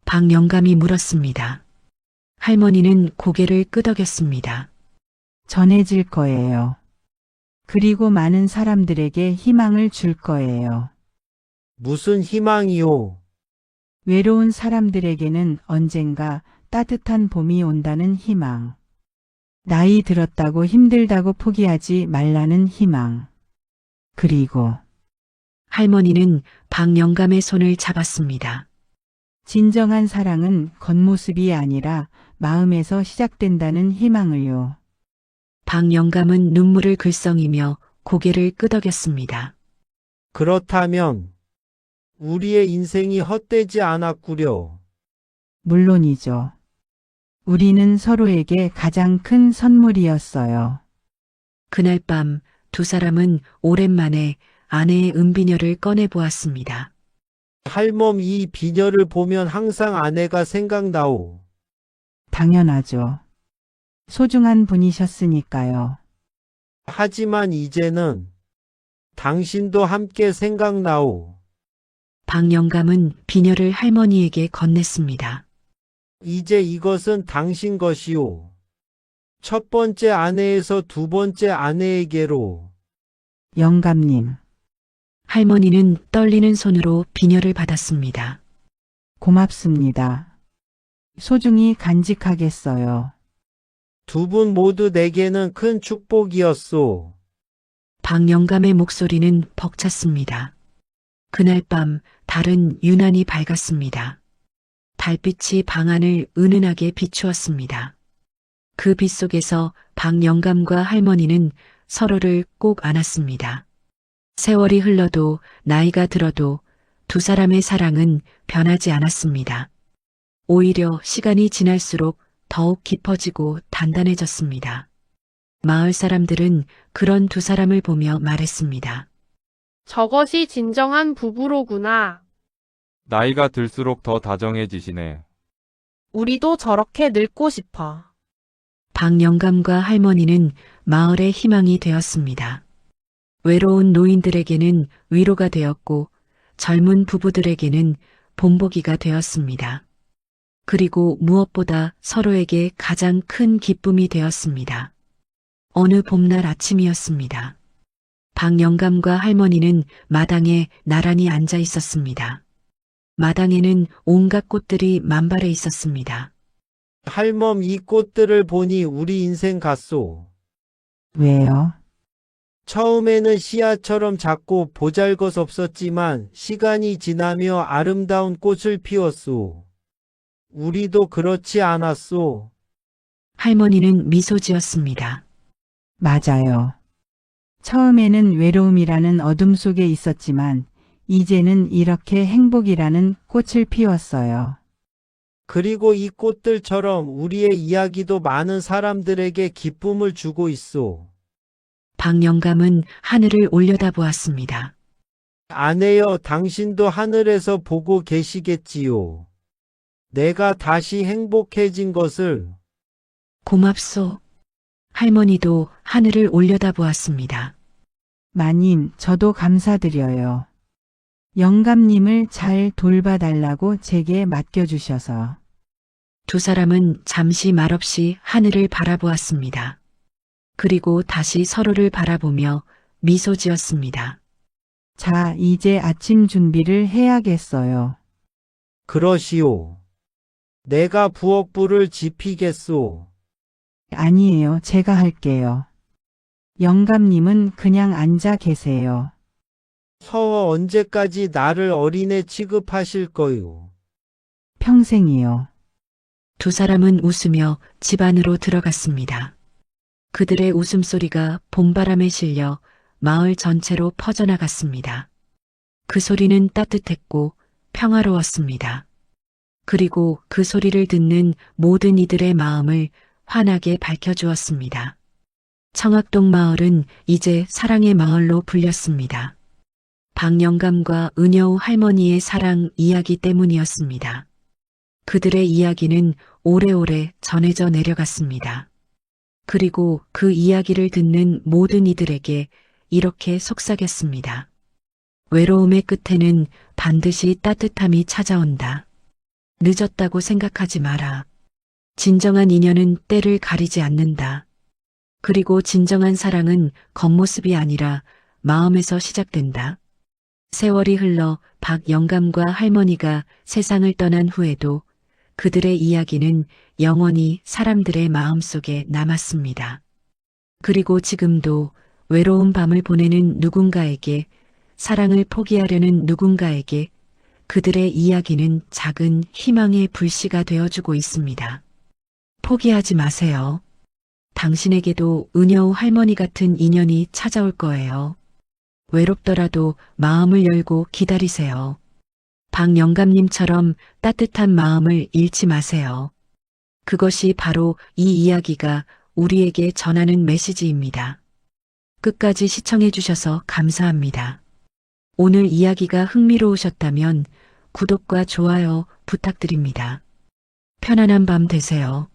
박 영감이 물었습니다. 할머니는 고개를 끄덕였습니다. 전해질 거예요. 그리고 많은 사람들에게 희망을 줄 거예요. 무슨 희망이요? 외로운 사람들에게는 언젠가 따뜻한 봄이 온다는 희망. 나이 들었다고 힘들다고 포기하지 말라는 희망. 그리고 할머니는 박 영감의 손을 잡았습니다. 진정한 사랑은 겉모습이 아니라 마음에서 시작된다는 희망을요. 박 영감은 눈물을 글썽이며 고개를 끄덕였습니다. 그렇다면 우리의 인생이 헛되지 않았구려. 물론이죠. 우리는 서로에게 가장 큰 선물이었어요. 그날 밤 두 사람은 오랜만에 아내의 은비녀를 꺼내보았습니다. 할멈, 이 비녀를 보면 항상 아내가 생각나오. 당연하죠. 소중한 분이셨으니까요. 하지만 이제는 당신도 함께 생각나오. 박 영감은 비녀를 할머니에게 건넸습니다. 이제 이것은 당신 것이오. 첫 번째 아내에서 두 번째 아내에게로. 영감님, 할머니는 떨리는 손으로 비녀를 받았습니다. 고맙습니다. 소중히 간직하겠어요. 두 분 모두 내게는 큰 축복이었소. 박 영감의 목소리는 벅찼습니다. 그날 밤 달은 유난히 밝았습니다. 달빛이 방 안을 은은하게 비추었습니다. 그 빛 속에서 박 영감과 할머니는 서로를 꼭 안았습니다. 세월이 흘러도 나이가 들어도 두 사람의 사랑은 변하지 않았습니다. 오히려 시간이 지날수록 더욱 깊어지고 단단해졌습니다. 마을 사람들은 그런 두 사람을 보며 말했습니다. 저것이 진정한 부부로구나. 나이가 들수록 더 다정해지시네. 우리도 저렇게 늙고 싶어. 박 영감과 할머니는 마을의 희망이 되었습니다. 외로운 노인들에게는 위로가 되었고 젊은 부부들에게는 본보기가 되었습니다. 그리고 무엇보다 서로에게 가장 큰 기쁨이 되었습니다. 어느 봄날 아침이었습니다. 박 영감과 할머니는 마당에 나란히 앉아 있었습니다. 마당에는 온갖 꽃들이 만발해 있었습니다. 할멈, 이 꽃들을 보니 우리 인생 같소. 왜요? 처음에는 씨앗처럼 작고 보잘것없었지만 시간이 지나며 아름다운 꽃을 피웠소. 우리도 그렇지 않았소? 할머니는 미소 지었습니다. 맞아요. 처음에는 외로움이라는 어둠 속에 있었지만 이제는 이렇게 행복이라는 꽃을 피웠어요. 그리고 이 꽃들처럼 우리의 이야기도 많은 사람들에게 기쁨을 주고 있소. 박 영감은 하늘을 올려다보았습니다. 아내여, 당신도 하늘에서 보고 계시겠지요. 내가 다시 행복해진 것을. 고맙소. 할머니도 하늘을 올려다보았습니다. 마님, 저도 감사드려요. 영감님을 잘 돌봐달라고 제게 맡겨주셔서. 두 사람은 잠시 말없이 하늘을 바라보았습니다. 그리고 다시 서로를 바라보며 미소 지었습니다. 자, 이제 아침 준비를 해야겠어요. 그러시오. 내가 부엌불을 지피겠소. 아니에요. 제가 할게요. 영감님은 그냥 앉아 계세요. 서어 언제까지 나를 어린애 취급하실 거요? 평생이요. 두 사람은 웃으며 집 안으로 들어갔습니다. 그들의 웃음소리가 봄바람에 실려 마을 전체로 퍼져나갔습니다. 그 소리는 따뜻했고 평화로웠습니다. 그리고 그 소리를 듣는 모든 이들의 마음을 환하게 밝혀주었습니다. 청학동 마을은 이제 사랑의 마을로 불렸습니다. 박영감과 은여우 할머니의 사랑 이야기 때문이었습니다. 그들의 이야기는 오래오래 전해져 내려갔습니다. 그리고 그 이야기를 듣는 모든 이들에게 이렇게 속삭였습니다. 외로움의 끝에는 반드시 따뜻함이 찾아온다. 늦었다고 생각하지 마라. 진정한 인연은 때를 가리지 않는다. 그리고 진정한 사랑은 겉모습이 아니라 마음에서 시작된다. 세월이 흘러 박영감과 할머니가 세상을 떠난 후에도 그들의 이야기는 영원히 사람들의 마음속에 남았습니다. 그리고 지금도 외로운 밤을 보내는 누군가에게, 사랑을 포기하려는 누군가에게 그들의 이야기는 작은 희망의 불씨가 되어주고 있습니다. 포기하지 마세요. 당신에게도 은여우 할머니 같은 인연이 찾아올 거예요. 외롭더라도 마음을 열고 기다리세요. 박영감님처럼 따뜻한 마음을 잃지 마세요. 그것이 바로 이 이야기가 우리에게 전하는 메시지입니다. 끝까지 시청해 주셔서 감사합니다. 오늘 이야기가 흥미로우셨다면 구독과 좋아요 부탁드립니다. 편안한 밤 되세요.